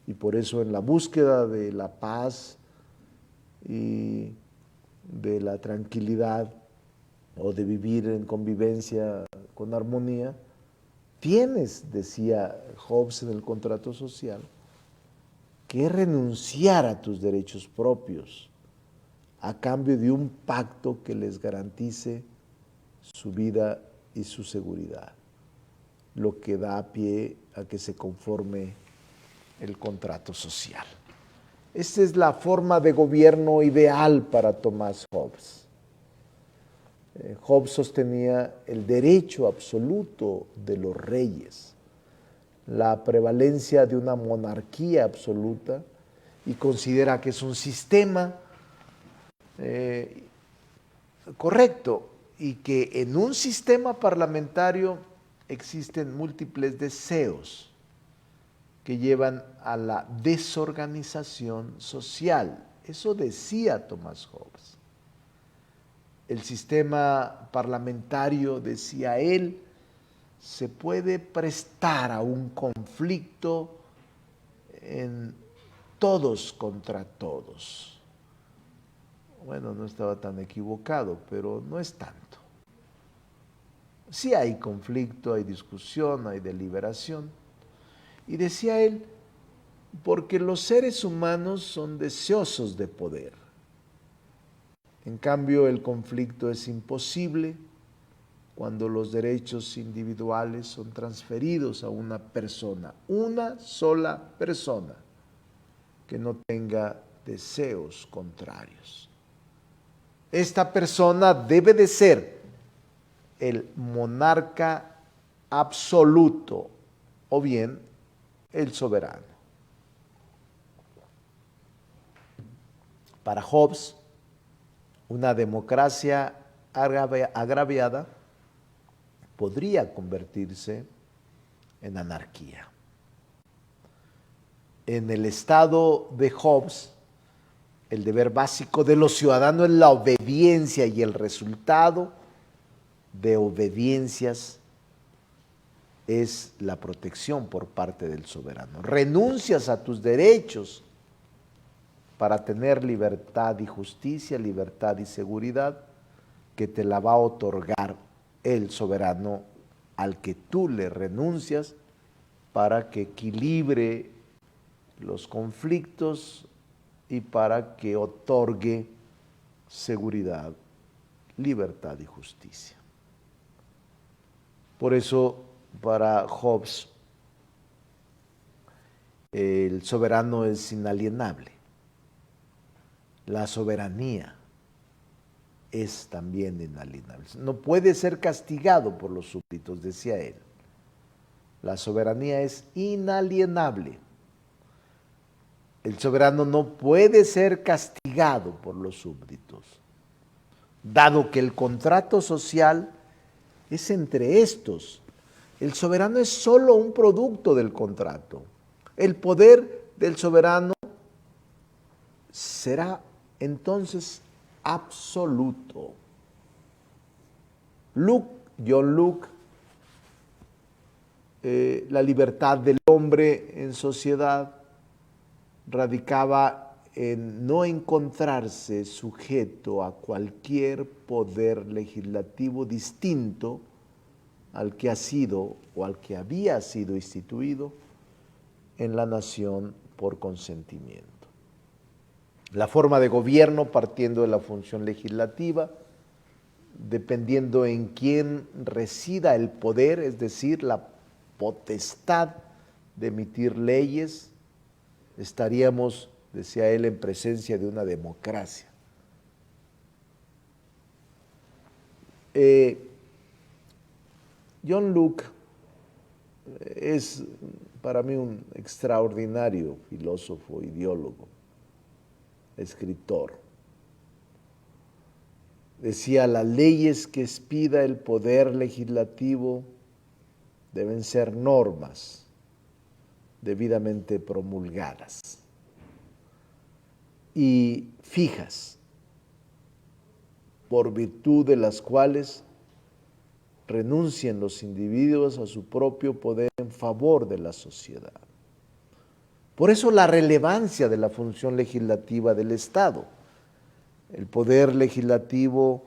Y por eso en la búsqueda de la paz y de la tranquilidad o de vivir en convivencia con armonía, tienes, decía Hobbes en el contrato social, que renunciar a tus derechos propios a cambio de un pacto que les garantice su vida y su seguridad, lo que da pie a que se conforme el contrato social. Esta es la forma de gobierno ideal para Thomas Hobbes. Hobbes sostenía el derecho absoluto de los reyes, la prevalencia de una monarquía absoluta, y considera que es un sistema correcto, y que en un sistema parlamentario existen múltiples deseos que llevan a la desorganización social. Eso decía Thomas Hobbes. El sistema parlamentario, decía él, se puede prestar a un conflicto en todos contra todos. Bueno, no estaba tan equivocado, pero no es tanto. Sí hay conflicto, hay discusión, hay deliberación. Y decía él, porque los seres humanos son deseosos de poder. En cambio, el conflicto es imposible cuando los derechos individuales son transferidos a una persona, una sola persona, que no tenga deseos contrarios. Esta persona debe de ser el monarca absoluto o bien el soberano. Para Hobbes, una democracia agraviada podría convertirse en anarquía. En el estado de Hobbes, el deber básico de los ciudadanos es la obediencia y el resultado de obediencias es la protección por parte del soberano. Renuncias a tus derechos para tener libertad y justicia, libertad y seguridad, que te la va a otorgar el soberano al que tú le renuncias para que equilibre los conflictos y para que otorgue seguridad, libertad y justicia. Por eso, para Hobbes, el soberano es inalienable. La soberanía es también inalienable. No puede ser castigado por los súbditos, decía él. La soberanía es inalienable. El soberano no puede ser castigado por los súbditos, dado que el contrato social es entre estos. El soberano es solo un producto del contrato. El poder del soberano será entonces absoluto. John Locke, la libertad del hombre en sociedad radicaba en no encontrarse sujeto a cualquier poder legislativo distinto al que ha sido o al que había sido instituido en la nación por consentimiento. La forma de gobierno, partiendo de la función legislativa, dependiendo en quién resida el poder, es decir, la potestad de emitir leyes, estaríamos, decía él, en presencia de una democracia. John Locke es para mí un extraordinario filósofo, ideólogo, escritor. Decía, las leyes que expida el poder legislativo deben ser normas debidamente promulgadas y fijas, por virtud de las cuales renuncien los individuos a su propio poder en favor de la sociedad. Por eso la relevancia de la función legislativa del Estado. El poder legislativo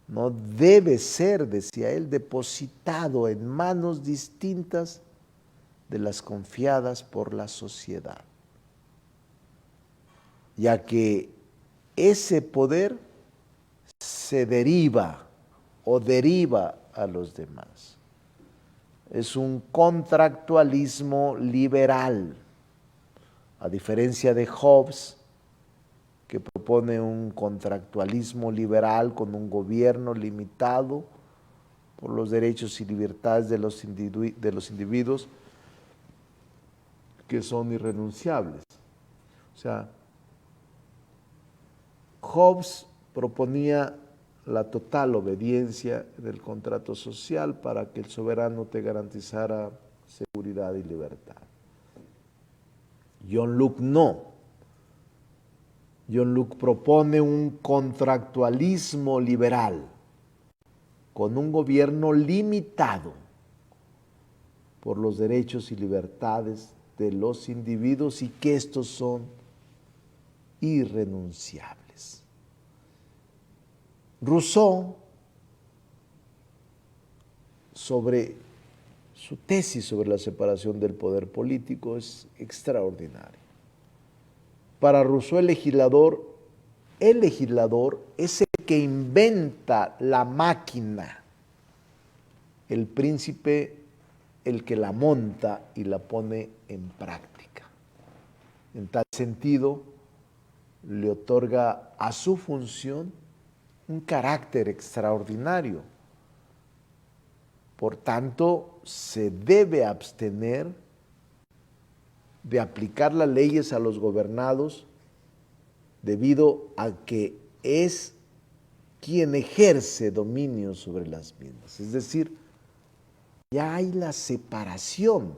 no debe ser, decía él, depositado en manos distintas de las confiadas por la sociedad, ya que ese poder se deriva o deriva a los demás. Es un contractualismo liberal, a diferencia de Hobbes, que propone un contractualismo liberal con un gobierno limitado por los derechos y libertades de los individuos que son irrenunciables. O sea, Hobbes proponía la total obediencia del contrato social para que el soberano te garantizara seguridad y libertad. John Locke no. John Locke propone un contractualismo liberal con un gobierno limitado por los derechos y libertades de los individuos y que estos son irrenunciables. Rousseau, sobre su tesis sobre la separación del poder político, es extraordinaria. Para Rousseau, el legislador es el que inventa la máquina, el príncipe el que la monta y la pone en práctica. En tal sentido, le otorga a su función un carácter extraordinario. Por tanto, se debe abstener de aplicar las leyes a los gobernados debido a que es quien ejerce dominio sobre las mismas. Es decir, ya hay la separación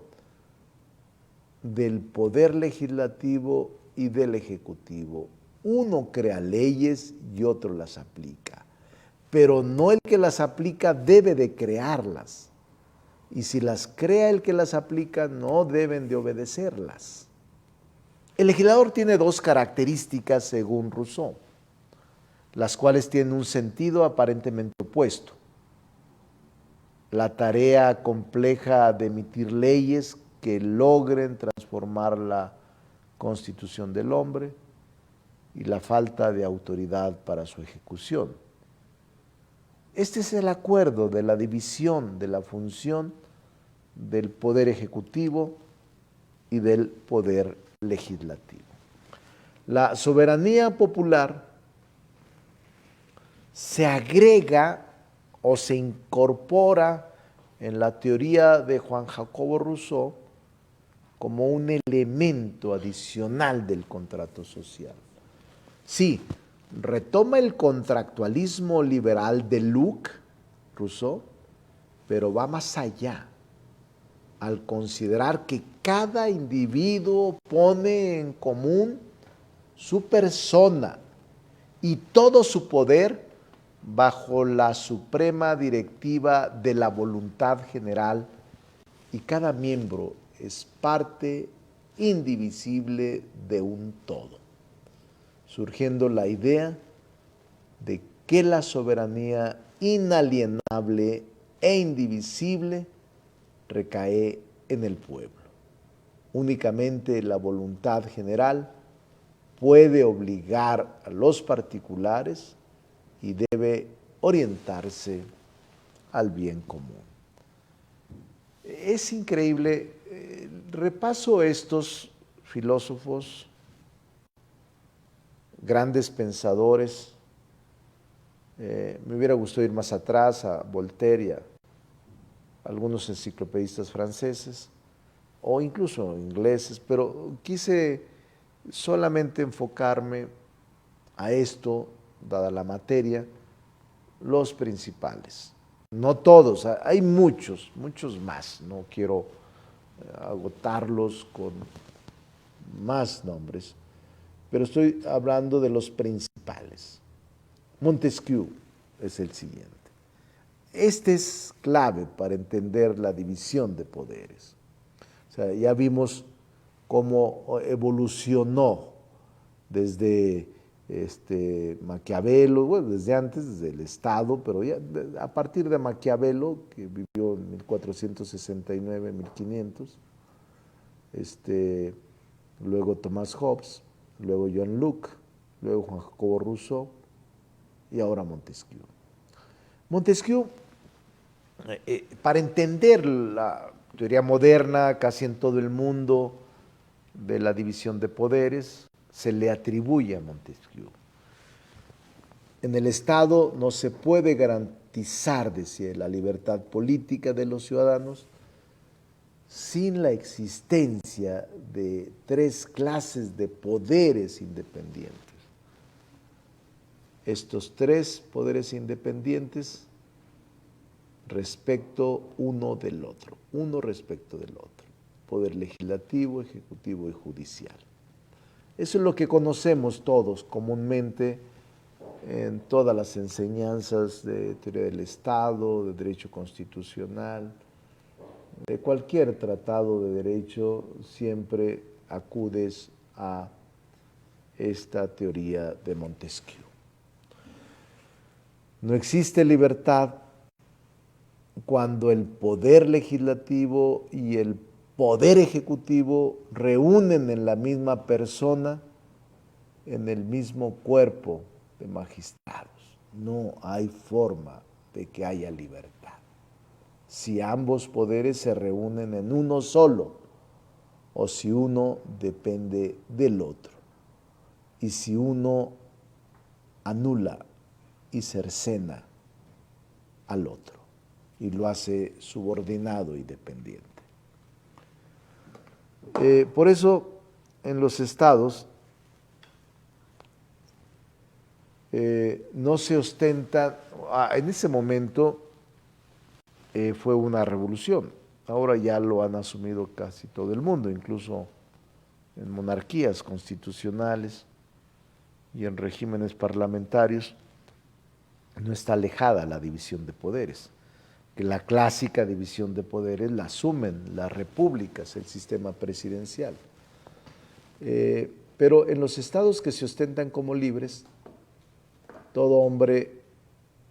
del poder legislativo y del ejecutivo. Uno crea leyes y otro las aplica, pero no el que las aplica debe de crearlas. Y si las crea el que las aplica, no deben de obedecerlas. El legislador tiene dos características según Rousseau, las cuales tienen un sentido aparentemente opuesto. La tarea compleja de emitir leyes que logren transformar la constitución del hombre y la falta de autoridad para su ejecución. Este es el acuerdo de la división de la función del poder ejecutivo y del poder legislativo. La soberanía popular se agrega o se incorpora en la teoría de Juan Jacobo Rousseau como un elemento adicional del contrato social. Sí, retoma el contractualismo liberal de Luc, Rousseau, pero va más allá al considerar que cada individuo pone en común su persona y todo su poder bajo la suprema directiva de la voluntad general, y cada miembro es parte indivisible de un todo, surgiendo la idea de que la soberanía inalienable e indivisible recae en el pueblo. Únicamente la voluntad general puede obligar a los particulares y debe orientarse al bien común. Es increíble, repaso estos filósofos, grandes pensadores. Me hubiera gustado ir más atrás a Voltaire y a algunos enciclopedistas franceses o incluso ingleses, pero quise solamente enfocarme a esto, dada la materia, los principales. No todos, hay muchos, muchos más. No quiero agotarlos con más nombres, pero estoy hablando de los principales. Montesquieu es el siguiente. Este es clave para entender la división de poderes. O sea, ya vimos cómo evolucionó desde Maquiavelo, bueno, desde antes, desde el Estado, pero ya a partir de Maquiavelo, que vivió en 1469-1500, luego Thomas Hobbes, luego John Locke, luego Juan Jacobo Rousseau y ahora Montesquieu. Montesquieu, para entender la teoría moderna casi en todo el mundo de la división de poderes, se le atribuye a Montesquieu. En el Estado no se puede garantizar, decía, la libertad política de los ciudadanos sin la existencia de tres clases de poderes independientes. Estos tres poderes independientes respecto uno del otro, uno respecto del otro, poder legislativo, ejecutivo y judicial. Eso es lo que conocemos todos comúnmente en todas las enseñanzas de teoría del Estado, de derecho constitucional, de cualquier tratado de derecho, siempre acudes a esta teoría de Montesquieu. No existe libertad cuando el poder legislativo y el poder ejecutivo reúnen en la misma persona, en el mismo cuerpo de magistrados. No hay forma de que haya libertad. Si ambos poderes se reúnen en uno solo, o si uno depende del otro, y si uno anula y cercena al otro. y lo hace subordinado y dependiente. Por eso, en los estados no se ostenta, en ese momento fue una revolución, ahora ya lo han asumido casi todo el mundo, incluso en monarquías constitucionales y en regímenes parlamentarios, no está alejada la división de poderes, que la clásica división de poderes la asumen las repúblicas, el sistema presidencial. Pero en los estados que se ostentan como libres, todo hombre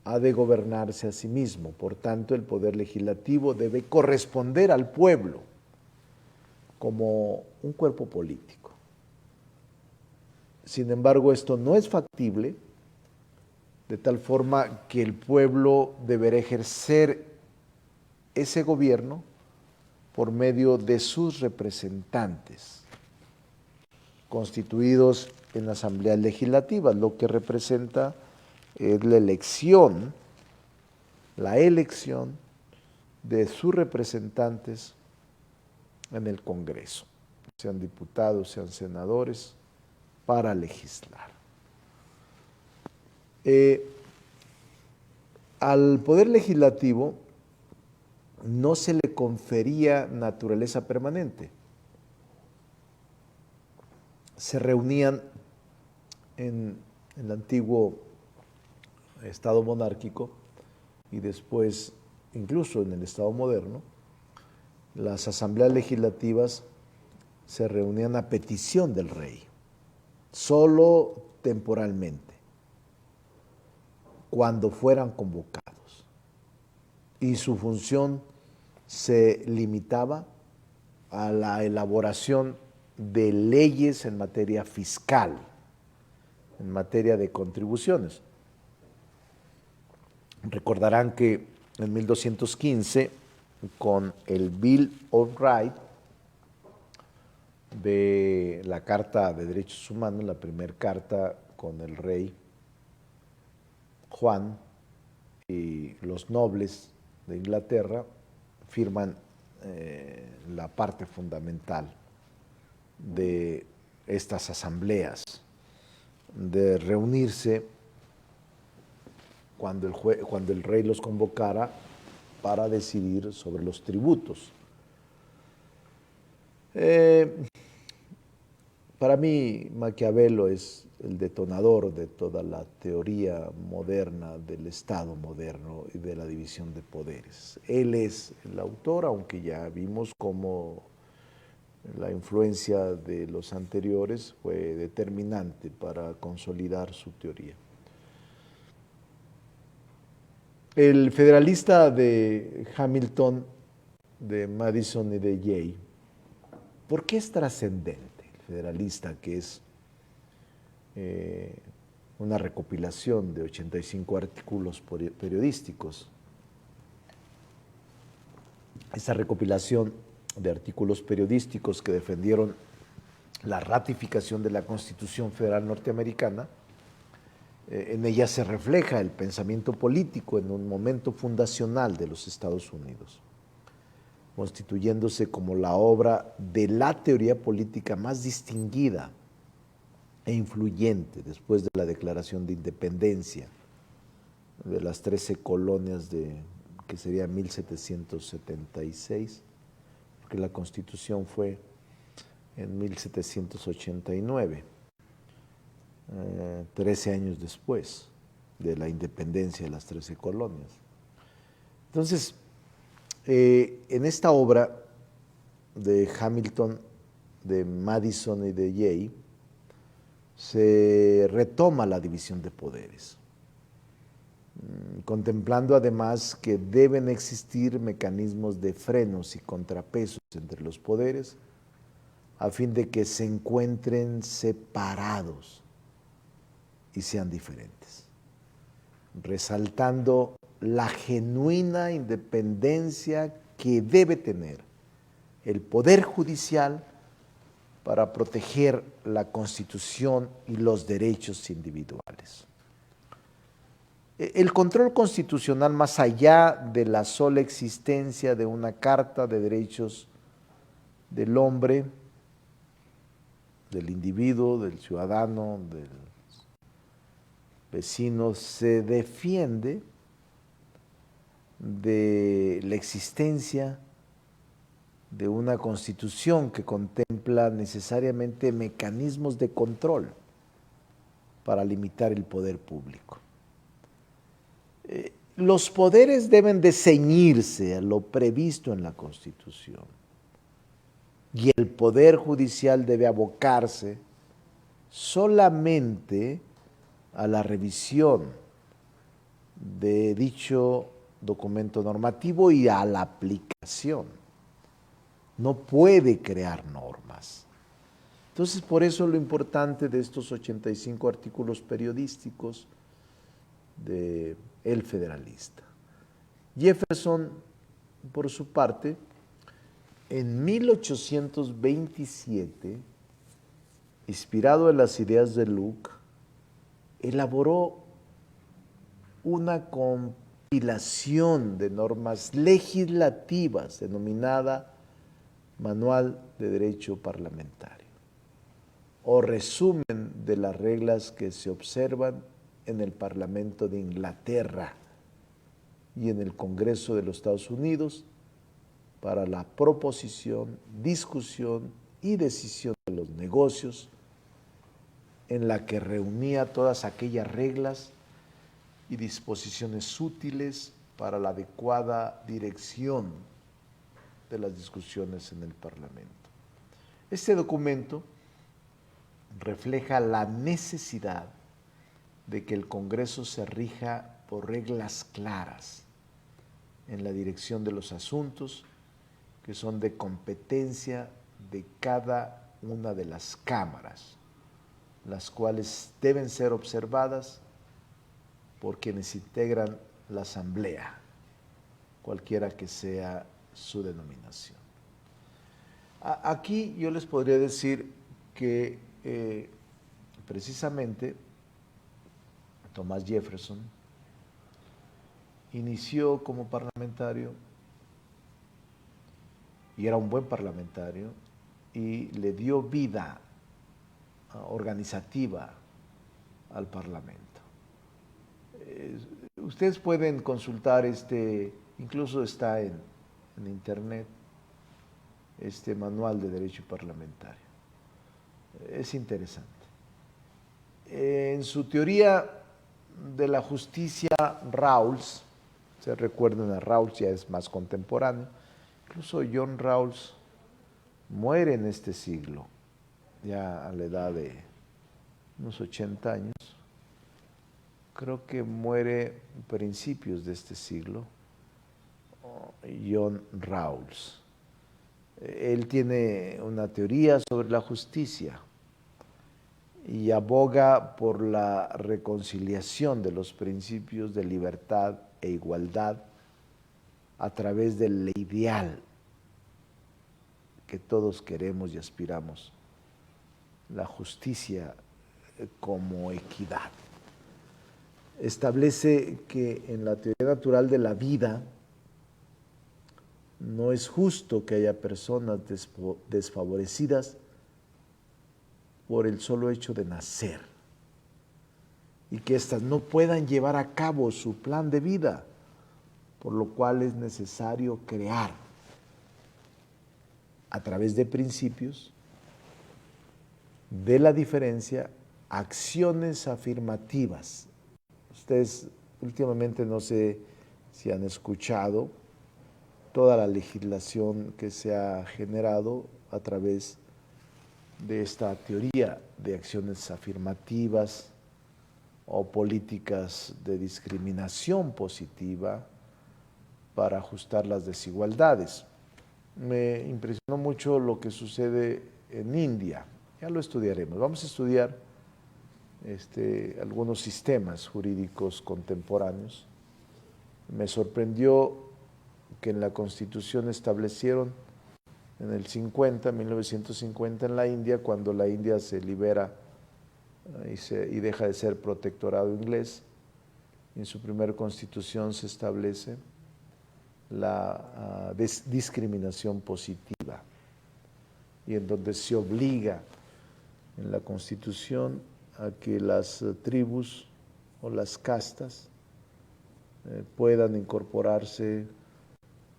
ha de gobernarse a sí mismo, por tanto el poder legislativo debe corresponder al pueblo como un cuerpo político. Sin embargo, esto no es factible, de tal forma que el pueblo deberá ejercer ese gobierno por medio de sus representantes, constituidos en asambleas legislativas, lo que representa es la elección de sus representantes en el Congreso, sean diputados, sean senadores, para legislar. Al Poder Legislativo no se le confería naturaleza permanente. Se reunían en el antiguo Estado monárquico y después, incluso en el Estado moderno, las asambleas legislativas se reunían a petición del rey, solo temporalmente, cuando fueran convocados. Y su función se limitaba a la elaboración de leyes en materia fiscal, en materia de contribuciones. Recordarán que en 1215, con el Bill of Rights de la Carta de Derechos Humanos, la primera carta con el rey Juan y los nobles de Inglaterra, firman la parte fundamental de estas asambleas, de reunirse cuando el rey los convocara para decidir sobre los tributos. Para mí, Maquiavelo es el detonador de toda la teoría moderna del Estado moderno y de la división de poderes. Él es el autor, aunque ya vimos cómo la influencia de los anteriores fue determinante para consolidar su teoría. El federalista de Hamilton, de Madison y de Jay, ¿por qué es trascendente? El federalista, que es una recopilación de 85 artículos periodísticos. Esa recopilación de artículos periodísticos que defendieron la ratificación de la Constitución Federal Norteamericana, en ella se refleja el pensamiento político en un momento fundacional de los Estados Unidos, constituyéndose como la obra de la teoría política más distinguida e influyente después de la Declaración de Independencia de las 13 colonias que sería 1776, porque la Constitución fue en 1789, 13 años después de la independencia de las 13 colonias. Entonces, en esta obra de Hamilton, de Madison y de Jay, se retoma la división de poderes, contemplando además que deben existir mecanismos de frenos y contrapesos entre los poderes a fin de que se encuentren separados y sean diferentes, resaltando la genuina independencia que debe tener el Poder Judicial para proteger la Constitución y los derechos individuales. El control constitucional, más allá de la sola existencia de una Carta de Derechos del Hombre, del individuo, del ciudadano, del vecino, se defiende de la existencia de una constitución que contempla necesariamente mecanismos de control para limitar el poder público. Los poderes deben de ceñirse a lo previsto en la Constitución y el Poder Judicial debe abocarse solamente a la revisión de dicho documento normativo y a la aplicación. No puede crear normas. Entonces, por eso lo importante de estos 85 artículos periodísticos de El Federalista. Jefferson, por su parte, en 1827, inspirado en las ideas de Locke, elaboró una compilación de normas legislativas denominada Manual de Derecho Parlamentario, o resumen de las reglas que se observan en el Parlamento de Inglaterra y en el Congreso de los Estados Unidos para la proposición, discusión y decisión de los negocios, en la que reunía todas aquellas reglas y disposiciones útiles para la adecuada dirección de las discusiones en el Parlamento. Este documento refleja la necesidad de que el Congreso se rija por reglas claras en la dirección de los asuntos que son de competencia de cada una de las cámaras, las cuales deben ser observadas por quienes integran la Asamblea, cualquiera que sea su denominación. Aquí yo les podría decir que precisamente Thomas Jefferson inició como parlamentario y era un buen parlamentario y le dio vida organizativa al Parlamento. Ustedes pueden consultar incluso está en internet, este manual de derecho parlamentario. Es interesante. En su teoría de la justicia, Rawls, se recuerdan a Rawls, ya es más contemporáneo, incluso John Rawls muere en este siglo, ya a la edad de unos 80 años, creo que muere a principios de este siglo, John Rawls. Él tiene una teoría sobre la justicia y aboga por la reconciliación de los principios de libertad e igualdad a través del ideal que todos queremos y aspiramos, la justicia como equidad. Establece que en la teoría natural de la vida no es justo que haya personas desfavorecidas por el solo hecho de nacer y que éstas no puedan llevar a cabo su plan de vida, por lo cual es necesario crear a través de principios de la diferencia acciones afirmativas. Ustedes últimamente no sé si han escuchado toda la legislación que se ha generado a través de esta teoría de acciones afirmativas o políticas de discriminación positiva para ajustar las desigualdades. Me impresionó mucho lo que sucede en India. Ya lo estudiaremos. Vamos a estudiar algunos sistemas jurídicos contemporáneos. Me sorprendió que en la Constitución establecieron en el 1950 en la India, cuando la India se libera y deja de ser protectorado inglés, En su primera constitución se establece la discriminación positiva, y en donde se obliga en la Constitución a que las tribus o las castas puedan incorporarse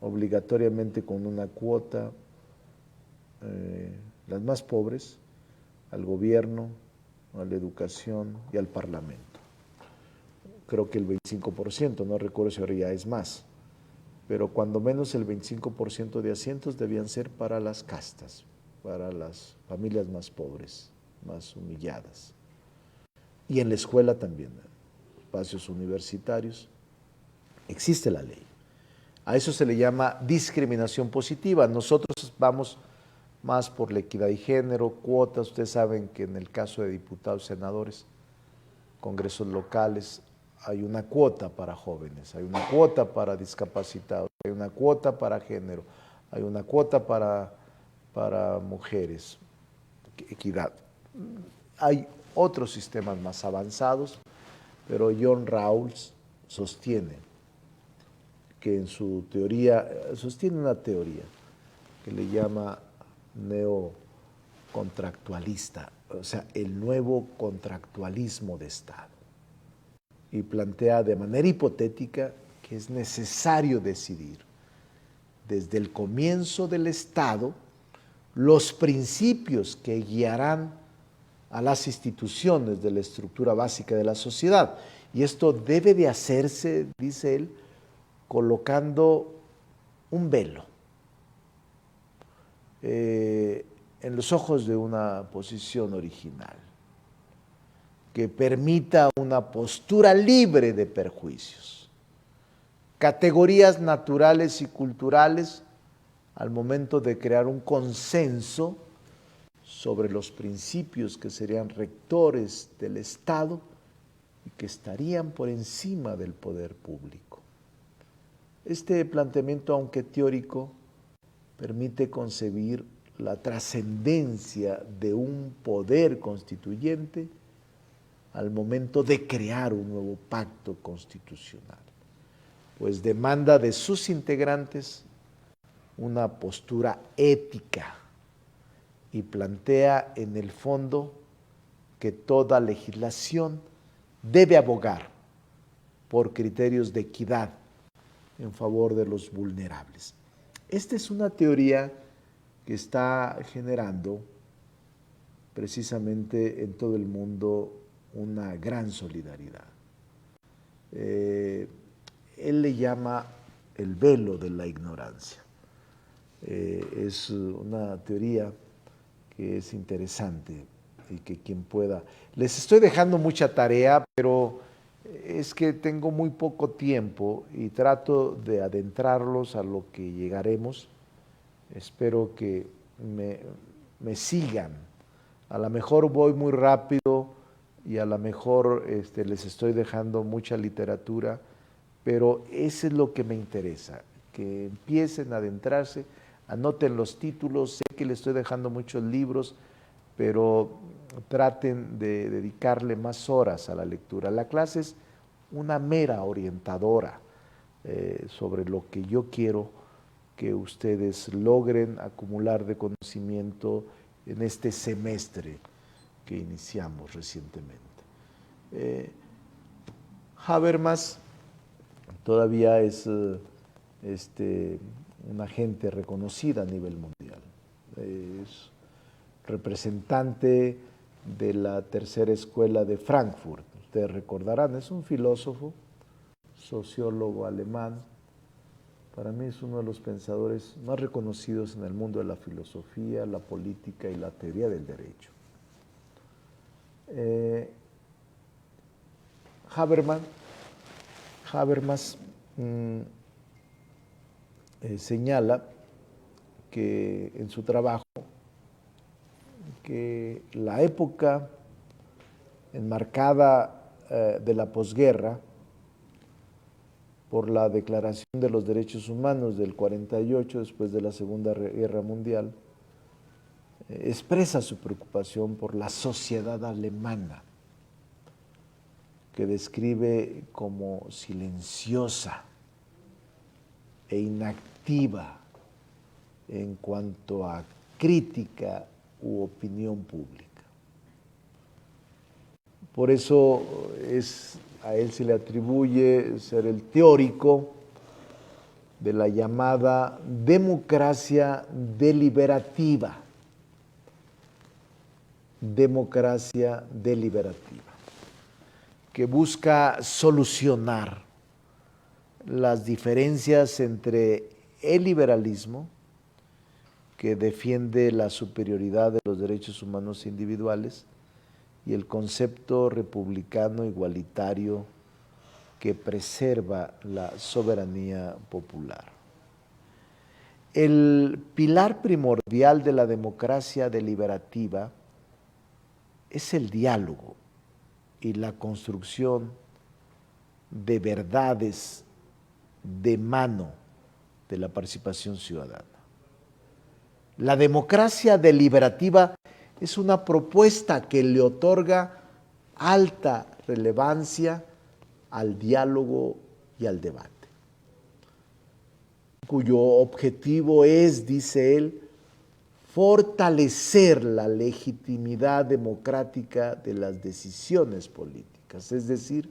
obligatoriamente con una cuota, las más pobres, al gobierno, a la educación y al parlamento. Creo que el 25%, no recuerdo si ahora ya es más, pero cuando menos el 25% de asientos debían ser para las castas, para las familias más pobres, más humilladas. Y en la escuela también, espacios universitarios, existe la ley. A eso se le llama discriminación positiva. Nosotros vamos más por la equidad de género, cuotas. Ustedes saben que en el caso de diputados, senadores, congresos locales, hay una cuota para jóvenes, hay una cuota para discapacitados, hay una cuota para género, hay una cuota para mujeres, equidad. Hay otros sistemas más avanzados, pero John Rawls sostiene que en su teoría, sostiene una teoría que le llama neocontractualista, o sea, el nuevo contractualismo de Estado. Y plantea de manera hipotética que es necesario decidir desde el comienzo del Estado los principios que guiarán a las instituciones de la estructura básica de la sociedad. Y esto debe de hacerse, dice él, colocando un velo en los ojos de una posición original, que permita una postura libre de perjuicios, categorías naturales y culturales al momento de crear un consenso sobre los principios que serían rectores del Estado y que estarían por encima del poder público. Este planteamiento, aunque teórico, permite concebir la trascendencia de un poder constituyente al momento de crear un nuevo pacto constitucional, pues demanda de sus integrantes una postura ética y plantea en el fondo que toda legislación debe abogar por criterios de equidad en favor de los vulnerables. Esta es una teoría que está generando precisamente en todo el mundo una gran solidaridad. Él le llama el velo de la ignorancia. Es una teoría que es interesante y que quien pueda. Les estoy dejando mucha tarea, pero es que tengo muy poco tiempo y trato de adentrarlos a lo que llegaremos. Espero que me sigan. A lo mejor voy muy rápido y a lo mejor les estoy dejando mucha literatura, pero eso es lo que me interesa, que empiecen a adentrarse, anoten los títulos. Sé que les estoy dejando muchos libros, pero traten de dedicarle más horas a la lectura. La clase es una mera orientadora sobre lo que yo quiero que ustedes logren acumular de conocimiento en este semestre que iniciamos recientemente. Habermas todavía es una gente reconocida a nivel mundial. Es representante de la tercera escuela de Frankfurt. Ustedes recordarán, es un filósofo, sociólogo alemán. Para mí es uno de los pensadores más reconocidos en el mundo de la filosofía, la política y la teoría del derecho. Habermas señala que en su trabajo que la época enmarcada de la posguerra por la Declaración de los Derechos Humanos del 48, después de la Segunda Guerra Mundial, expresa su preocupación por la sociedad alemana, que describe como silenciosa e inactiva en cuanto a crítica u opinión pública. Por eso a él se le atribuye ser el teórico de la llamada democracia deliberativa. Democracia deliberativa, que busca solucionar las diferencias entre el liberalismo, que defiende la superioridad de los derechos humanos individuales, y el concepto republicano igualitario que preserva la soberanía popular. El pilar primordial de la democracia deliberativa es el diálogo y la construcción de verdades de mano de la participación ciudadana. La democracia deliberativa es una propuesta que le otorga alta relevancia al diálogo y al debate, cuyo objetivo es, dice él, fortalecer la legitimidad democrática de las decisiones políticas, es decir,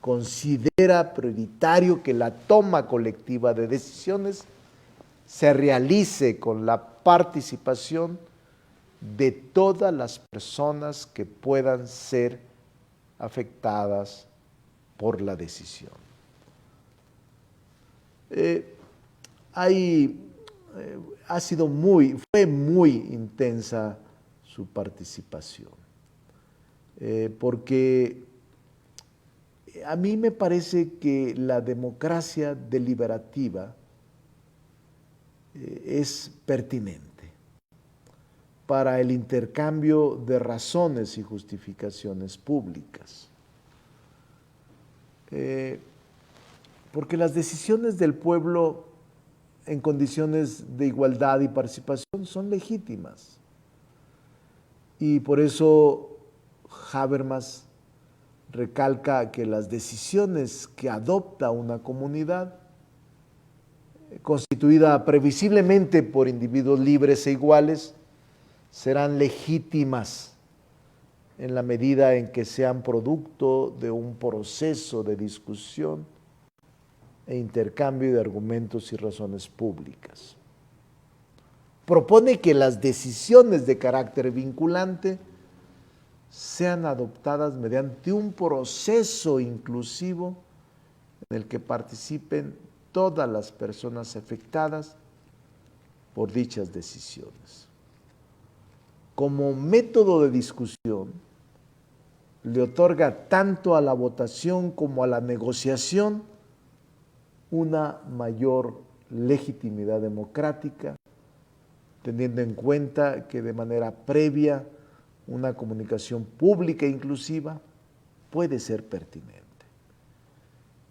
considera prioritario que la toma colectiva de decisiones se realice con la participación de todas las personas que puedan ser afectadas por la decisión. Fue muy intensa su participación, porque a mí me parece que la democracia deliberativa es pertinente para el intercambio de razones y justificaciones públicas. Porque las decisiones del pueblo en condiciones de igualdad y participación son legítimas. Y por eso Habermas recalca que las decisiones que adopta una comunidad, constituida previsiblemente por individuos libres e iguales, serán legítimas en la medida en que sean producto de un proceso de discusión e intercambio de argumentos y razones públicas. Propone que las decisiones de carácter vinculante sean adoptadas mediante un proceso inclusivo en el que participen todas las personas afectadas por dichas decisiones. Como método de discusión, le otorga tanto a la votación como a la negociación una mayor legitimidad democrática, teniendo en cuenta que de manera previa una comunicación pública e inclusiva puede ser pertinente.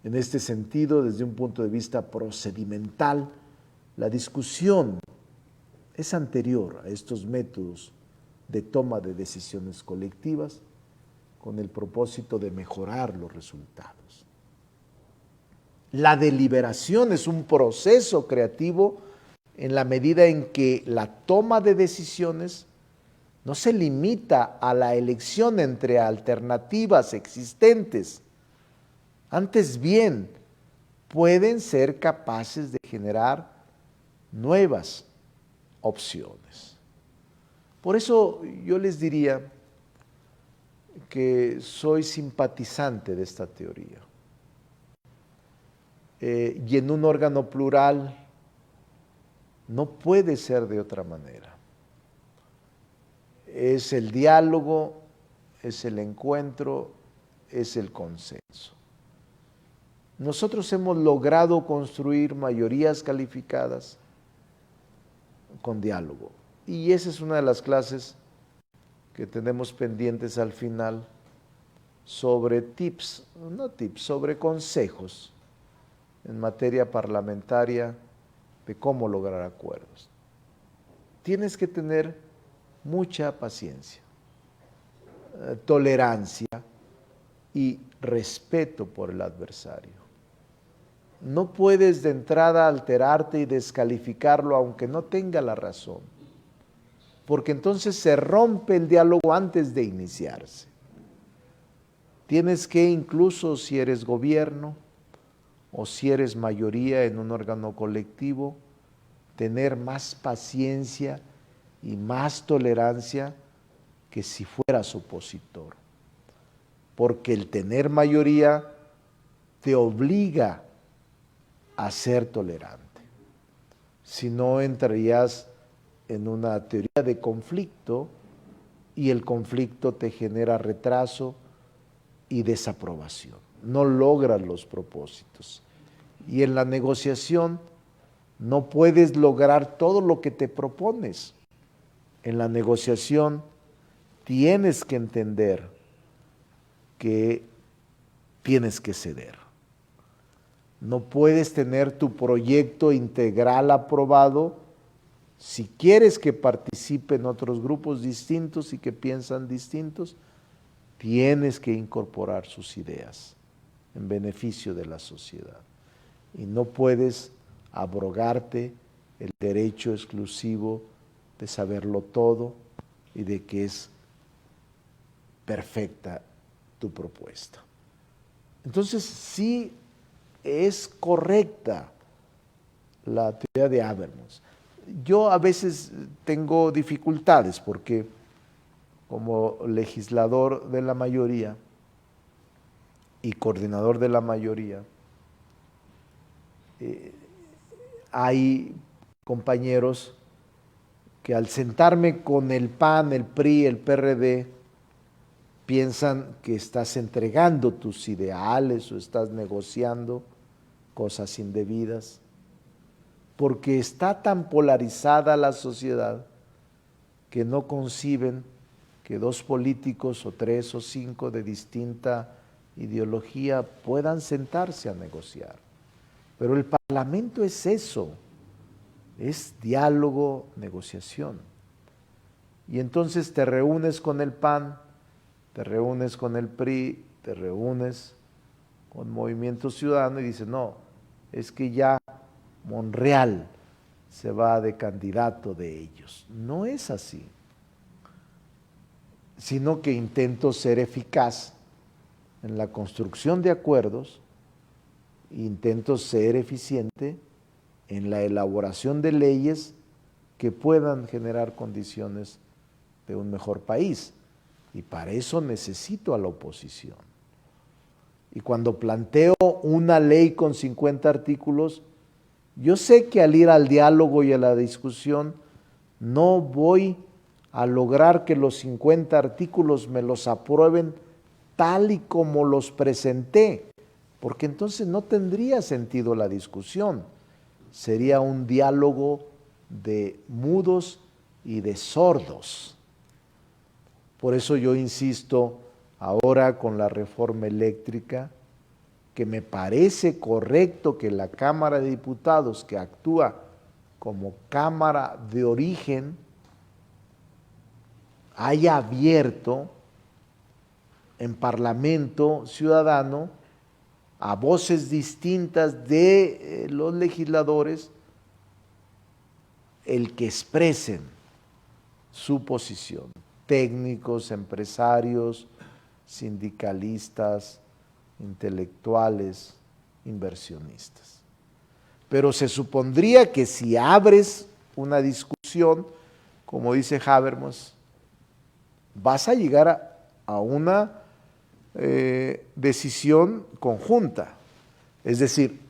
En este sentido, desde un punto de vista procedimental, la discusión es anterior a estos métodos de toma de decisiones colectivas con el propósito de mejorar los resultados. La deliberación es un proceso creativo en la medida en que la toma de decisiones no se limita a la elección entre alternativas existentes. Antes bien, pueden ser capaces de generar nuevas opciones. Por eso yo les diría que soy simpatizante de esta teoría. Y en un órgano plural no puede ser de otra manera. Es el diálogo, es el encuentro, es el consenso. Nosotros hemos logrado construir mayorías calificadas con diálogo. Y esa es una de las clases que tenemos pendientes al final sobre sobre consejos en materia parlamentaria de cómo lograr acuerdos. Tienes que tener mucha paciencia, tolerancia y respeto por el adversario. No puedes de entrada alterarte y descalificarlo aunque no tenga la razón, porque entonces se rompe el diálogo antes de iniciarse. Tienes que, incluso si eres gobierno o si eres mayoría en un órgano colectivo, tener más paciencia y más tolerancia que si fueras opositor. Porque el tener mayoría te obliga a ser tolerante. Si no, entrarías en una teoría de conflicto y el conflicto te genera retraso y desaprobación. No logras los propósitos. Y en la negociación no puedes lograr todo lo que te propones. En la negociación tienes que entender que tienes que ceder. No puedes tener tu proyecto integral aprobado si quieres que participen otros grupos distintos y que piensan distintos. Tienes que incorporar sus ideas en beneficio de la sociedad. Y no puedes abrogarte el derecho exclusivo de saberlo todo y de que es perfecta tu propuesta. Entonces, sí es correcta la teoría de Habermas. Yo a veces tengo dificultades porque como legislador de la mayoría y coordinador de la mayoría, hay compañeros que al sentarme con el PAN, el PRI, el PRD, piensan que estás entregando tus ideales o estás negociando cosas indebidas, porque está tan polarizada la sociedad que no conciben que dos políticos o tres o cinco de distinta ideología puedan sentarse a negociar. Pero el Parlamento es eso, es diálogo, negociación. Y entonces te reúnes con el PAN, te reúnes con el PRI, te reúnes con Movimiento Ciudadano y dices, no, es que ya Monreal se va de candidato de ellos. No es así, sino que intento ser eficaz en la construcción de acuerdos, intento ser eficiente en la elaboración de leyes que puedan generar condiciones de un mejor país. Y para eso necesito a la oposición. Y cuando planteo una ley con 50 artículos, yo sé que al ir al diálogo y a la discusión, no voy a lograr que los 50 artículos me los aprueben tal y como los presenté, porque entonces no tendría sentido la discusión. Sería un diálogo de mudos y de sordos. Por eso yo insisto ahora con la reforma eléctrica, que me parece correcto que la Cámara de Diputados, que actúa como Cámara de origen, haya abierto en Parlamento ciudadano a voces distintas de los legisladores el que expresen su posición. Técnicos, empresarios, sindicalistas, intelectuales, inversionistas. Pero se supondría que si abres una discusión, como dice Habermas, vas a llegar a una decisión conjunta. Es decir,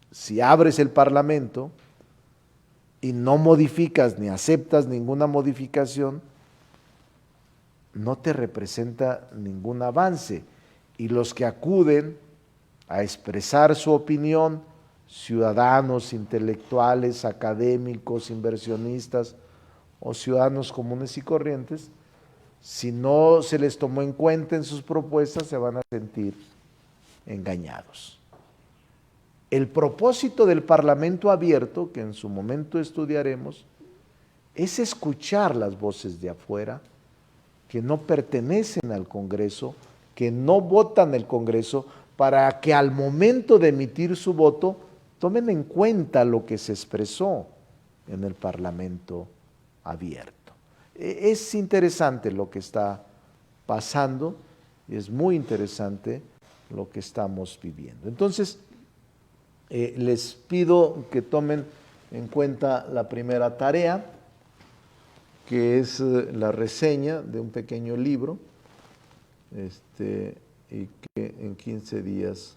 si abres el Parlamento y no modificas ni aceptas ninguna modificación, no te representa ningún avance. Y los que acuden a expresar su opinión, ciudadanos, intelectuales, académicos, inversionistas o ciudadanos comunes y corrientes, si no se les tomó en cuenta en sus propuestas, se van a sentir engañados. El propósito del Parlamento abierto, que en su momento estudiaremos, es escuchar las voces de afuera que no pertenecen al Congreso que no votan el Congreso, para que al momento de emitir su voto tomen en cuenta lo que se expresó en el Parlamento abierto. Es interesante lo que está pasando y es muy interesante lo que estamos viviendo. Entonces, les pido que tomen en cuenta la primera tarea, que es la reseña de un pequeño libro, y que en 15 días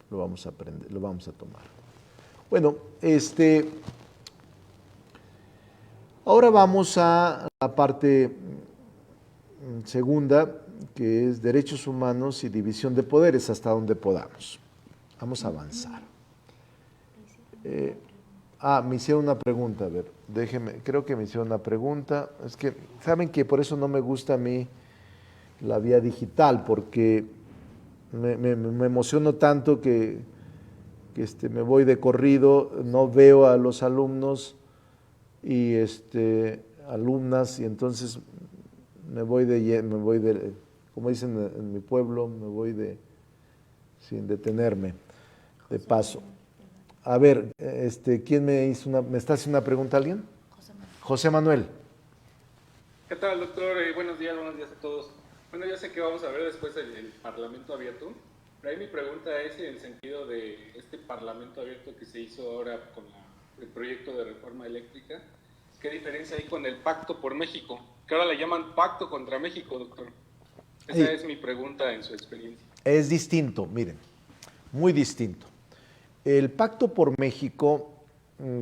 lo vamos a aprender, lo vamos a tomar. Bueno, ahora vamos a la parte segunda, que es derechos humanos y división de poderes, hasta donde podamos. Vamos a avanzar. Me hicieron una pregunta, a ver, déjeme, creo que me hicieron una pregunta. Es que, ¿saben que por eso no me gusta a mí la vía digital? Porque me emociono tanto que me voy de corrido, no veo a los alumnos y alumnas, y entonces me voy de, como dicen en mi pueblo, me voy sin detenerme, de paso. A ver, ¿quién me está haciendo una pregunta? ¿Alguien? José Manuel. ¿Qué tal, doctor? Buenos días a todos. Bueno, ya sé que vamos a ver después el Parlamento abierto, pero ahí mi pregunta es en el sentido de este Parlamento abierto que se hizo ahora con el proyecto de reforma eléctrica. ¿Qué diferencia hay con el Pacto por México? Que ahora le llaman Pacto contra México, doctor. Esa es mi pregunta en su experiencia. Es distinto, miren, muy distinto. El Pacto por México,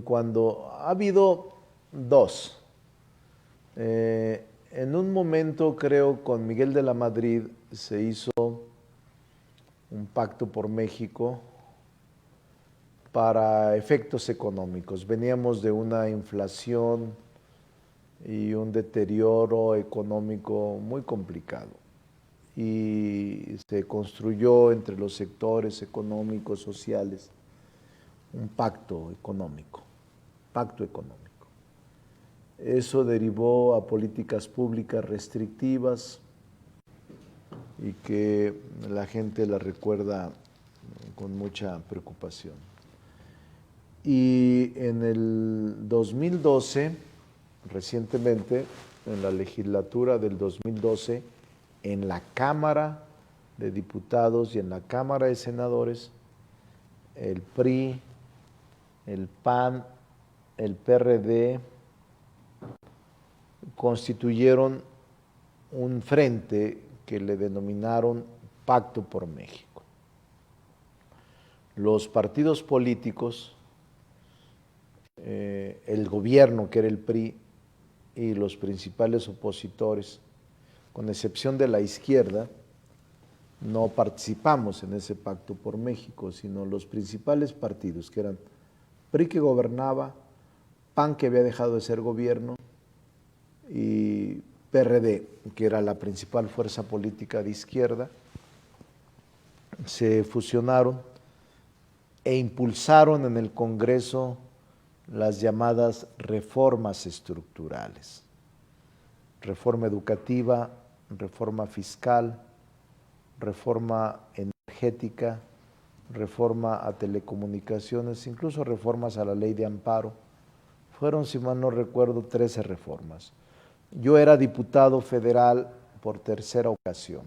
cuando ha habido dos, en un momento creo con Miguel de la Madrid se hizo un pacto por México para efectos económicos. Veníamos de una inflación y un deterioro económico muy complicado y se construyó entre los sectores económicos, sociales, un pacto económico. Eso derivó a políticas públicas restrictivas y que la gente la recuerda con mucha preocupación. Y en el 2012, recientemente, en la legislatura del 2012, en la Cámara de Diputados y en la Cámara de Senadores, el PRI, el PAN, el PRD, constituyeron un frente que le denominaron Pacto por México. Los partidos políticos, el gobierno, que era el PRI, y los principales opositores, con excepción de la izquierda, no participamos en ese Pacto por México, sino los principales partidos, que eran PRI, que gobernaba, PAN, que había dejado de ser gobierno, y PRD, que era la principal fuerza política de izquierda, se fusionaron e impulsaron en el Congreso las llamadas reformas estructurales: reforma educativa, reforma fiscal, reforma energética, reforma a telecomunicaciones, incluso reformas a la ley de amparo. Fueron, si mal no recuerdo, 13 reformas. Yo era diputado federal por tercera ocasión.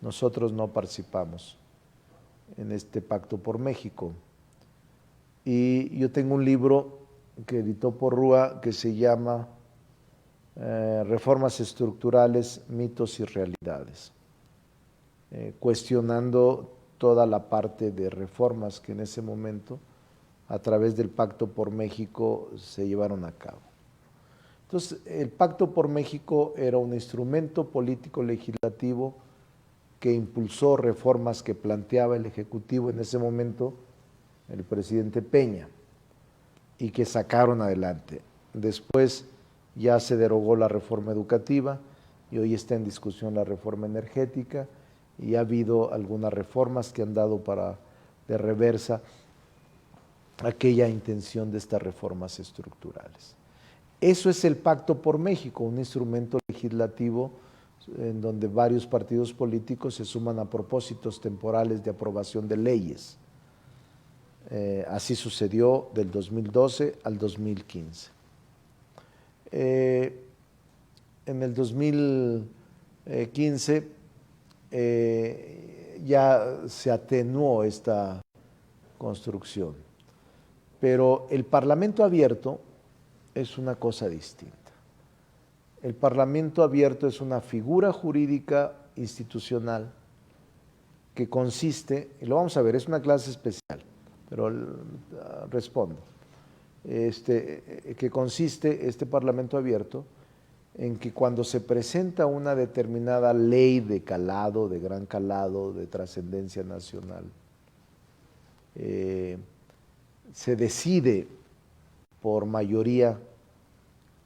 Nosotros no participamos en este Pacto por México. Y yo tengo un libro que editó Porrúa que se llama Reformas estructurales, mitos y realidades, cuestionando toda la parte de reformas que en ese momento, a través del Pacto por México, se llevaron a cabo. Entonces, el Pacto por México era un instrumento político legislativo que impulsó reformas que planteaba el Ejecutivo en ese momento, el presidente Peña, y que sacaron adelante. Después ya se derogó la reforma educativa y hoy está en discusión la reforma energética, y ha habido algunas reformas que han dado de reversa aquella intención de estas reformas estructurales. Eso es el Pacto por México, un instrumento legislativo en donde varios partidos políticos se suman a propósitos temporales de aprobación de leyes. Así sucedió del 2012 al 2015. En el 2015 ya se atenuó esta construcción, pero el Parlamento abierto es una cosa distinta. El Parlamento abierto es una figura jurídica institucional que consiste, y lo vamos a ver, es una clase especial, pero respondo, que consiste este Parlamento abierto en que cuando se presenta una determinada ley de calado, de gran calado, de trascendencia nacional, se decide por mayoría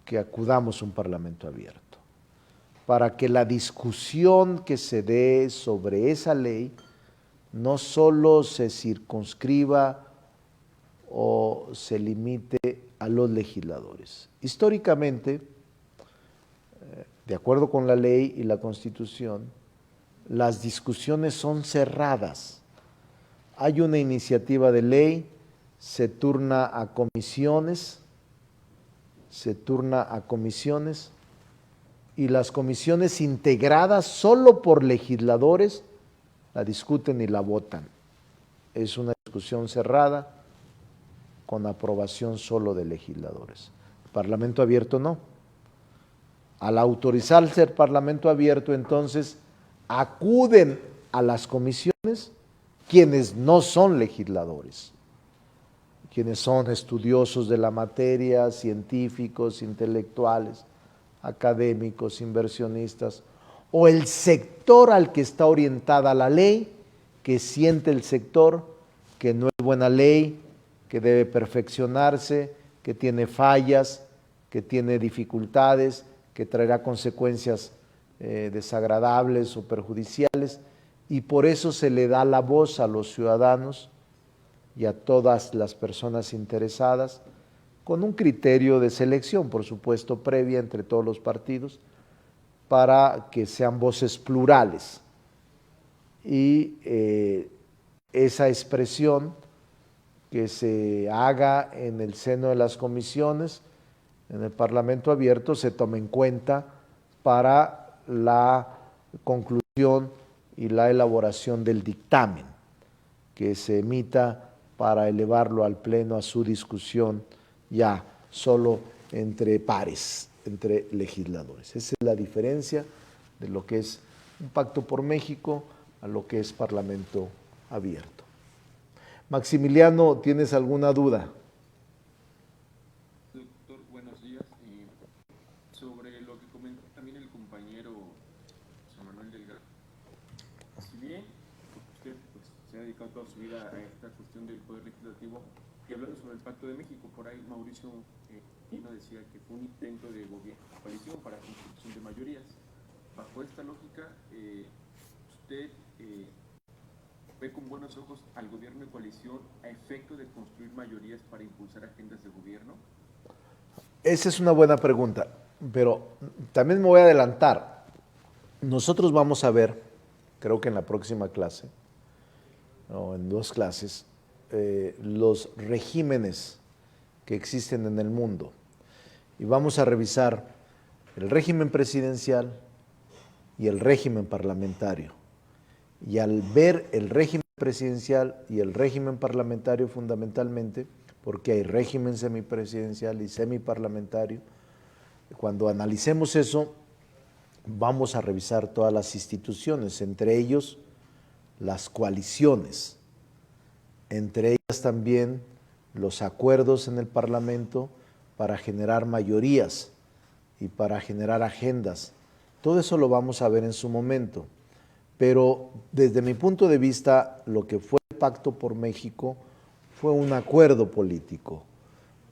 que acudamos a un Parlamento abierto, para que la discusión que se dé sobre esa ley no solo se circunscriba o se limite a los legisladores. Históricamente, de acuerdo con la ley y la Constitución, las discusiones son cerradas. Hay una iniciativa de ley, se turna a comisiones, y las comisiones integradas solo por legisladores la discuten y la votan. Es una discusión cerrada con aprobación solo de legisladores. El Parlamento abierto no. Al autorizarse el Parlamento abierto, entonces acuden a las comisiones quienes no son legisladores, quienes son estudiosos de la materia, científicos, intelectuales, académicos, inversionistas, o el sector al que está orientada la ley, que siente el sector que no es buena ley, que debe perfeccionarse, que tiene fallas, que tiene dificultades, que traerá consecuencias desagradables o perjudiciales, y por eso se le da la voz a los ciudadanos y a todas las personas interesadas, con un criterio de selección, por supuesto, previa entre todos los partidos, para que sean voces plurales. Y esa expresión que se haga en el seno de las comisiones, en el Parlamento abierto, se tome en cuenta para la conclusión y la elaboración del dictamen que se emita para elevarlo al Pleno a su discusión ya solo entre pares, entre legisladores. Esa es la diferencia de lo que es un pacto por México a lo que es Parlamento abierto. Maximiliano, ¿tienes alguna duda? Doctor, buenos días. Sobre lo que comentó también el compañero José Manuel Delgado. Si bien usted pues, se ha dedicado toda su vida a esta cuestión del Poder Legislativo, y hablando sobre el Pacto de México, por ahí Mauricio decía que fue un intento de coalición para construcción de mayorías. Bajo esta lógica, usted ve con buenos ojos al gobierno de coalición a efecto de construir mayorías para impulsar agendas de gobierno. Esa es una buena pregunta, pero también me voy a adelantar. Nosotros vamos a ver, creo que en la próxima clase, o en 2 clases, los regímenes que existen en el mundo. Y vamos a revisar el régimen presidencial y el régimen parlamentario. Y al ver el régimen presidencial y el régimen parlamentario fundamentalmente, porque hay régimen semipresidencial y semiparlamentario, cuando analicemos eso, vamos a revisar todas las instituciones, entre ellos las coaliciones, entre ellas también los acuerdos en el Parlamento para generar mayorías y para generar agendas. Todo eso lo vamos a ver en su momento, pero desde mi punto de vista, lo que fue el Pacto por México fue un acuerdo político,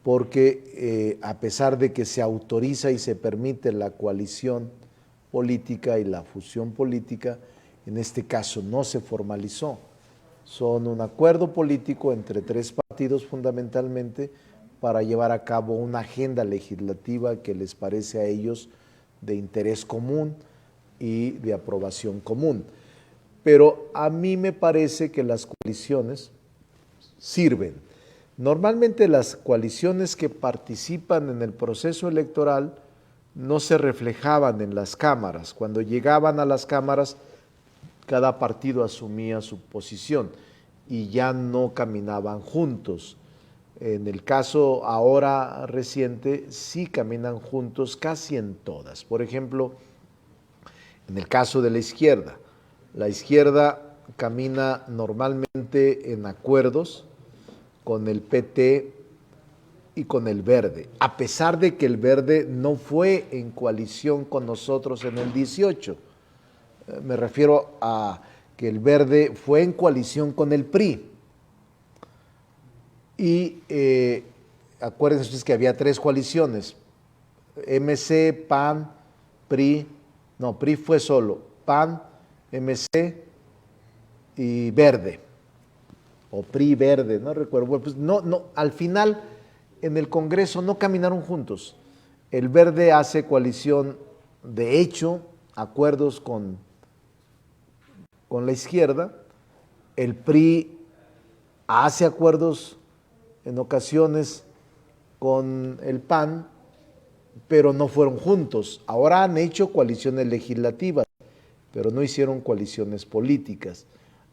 porque a pesar de que se autoriza y se permite la coalición política y la fusión política, en este caso no se formalizó. Son un acuerdo político entre 3 partidos fundamentalmente para llevar a cabo una agenda legislativa que les parece a ellos de interés común y de aprobación común. Pero a mí me parece que las coaliciones sirven. Normalmente las coaliciones que participan en el proceso electoral no se reflejaban en las cámaras. Cuando llegaban a las cámaras, cada partido asumía su posición y ya no caminaban juntos. En el caso ahora reciente, sí caminan juntos casi en todas. Por ejemplo, en el caso de la izquierda camina normalmente en acuerdos con el PT y con el Verde, a pesar de que el Verde no fue en coalición con nosotros en el 18. Me refiero a que el Verde fue en coalición con el PRI. Y acuérdense ustedes que había 3 coaliciones, MC, PAN, PRI, no, PRI fue solo, PAN, MC y Verde, o PRI Verde, no recuerdo. Bueno, pues no, al final en el Congreso no caminaron juntos. El Verde hace coalición, de hecho, acuerdos con la izquierda, el PRI hace acuerdos en ocasiones con el PAN, pero no fueron juntos. Ahora han hecho coaliciones legislativas, pero no hicieron coaliciones políticas.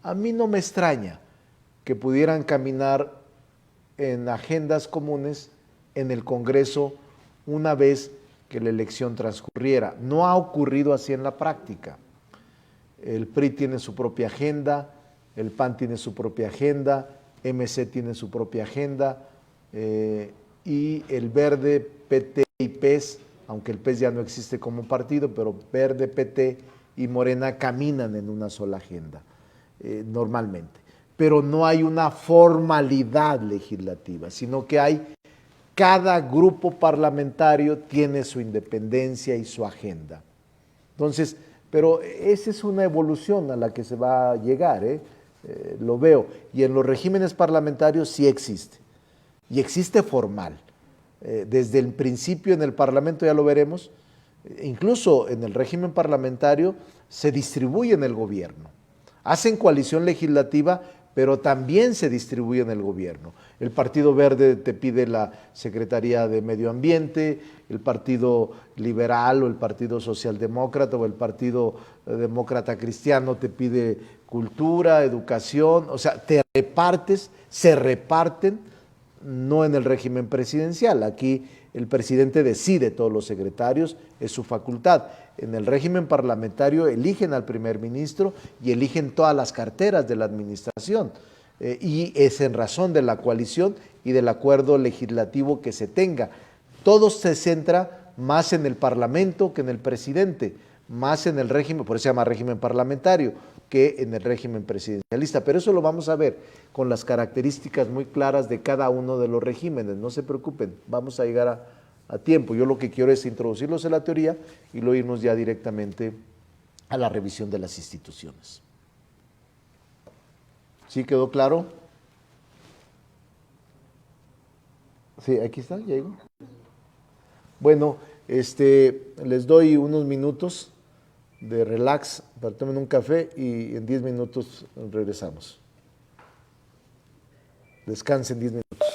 A mí no me extraña que pudieran caminar en agendas comunes en el Congreso una vez que la elección transcurriera. No ha ocurrido así en la práctica. El PRI tiene su propia agenda, el PAN tiene su propia agenda, MC tiene su propia agenda, y el Verde, PT y PES, aunque el PES ya no existe como partido, pero Verde, PT y Morena caminan en una sola agenda, normalmente. Pero no hay una formalidad legislativa, sino que cada grupo parlamentario tiene su independencia y su agenda. Entonces, pero esa es una evolución a la que se va a llegar, lo veo. Y en los regímenes parlamentarios sí existe, y existe formal. Desde el principio en el Parlamento, ya lo veremos, incluso en el régimen parlamentario se distribuye en el gobierno. Hacen coalición legislativa, pero también se distribuye en el gobierno. El Partido Verde te pide la Secretaría de Medio Ambiente, el Partido Liberal o el Partido Socialdemócrata o el Partido Demócrata Cristiano te pide Cultura, Educación, o sea, se reparten, no en el régimen presidencial. Aquí el presidente decide todos los secretarios, es su facultad. En el régimen parlamentario eligen al primer ministro y eligen todas las carteras de la administración. Y es en razón de la coalición y del acuerdo legislativo que se tenga. Todo se centra más en el parlamento que en el presidente, más en el régimen, por eso se llama régimen parlamentario, que en el régimen presidencialista. Pero eso lo vamos a ver con las características muy claras de cada uno de los regímenes. No se preocupen, vamos a llegar a tiempo. Yo lo que quiero es introducirlos en la teoría y luego irnos ya directamente a la revisión de las instituciones. ¿Sí quedó claro? Sí, aquí está, ya llegó. Bueno, les doy unos minutos de relax para que tomen un café y en 10 minutos regresamos. Descansen 10 minutos.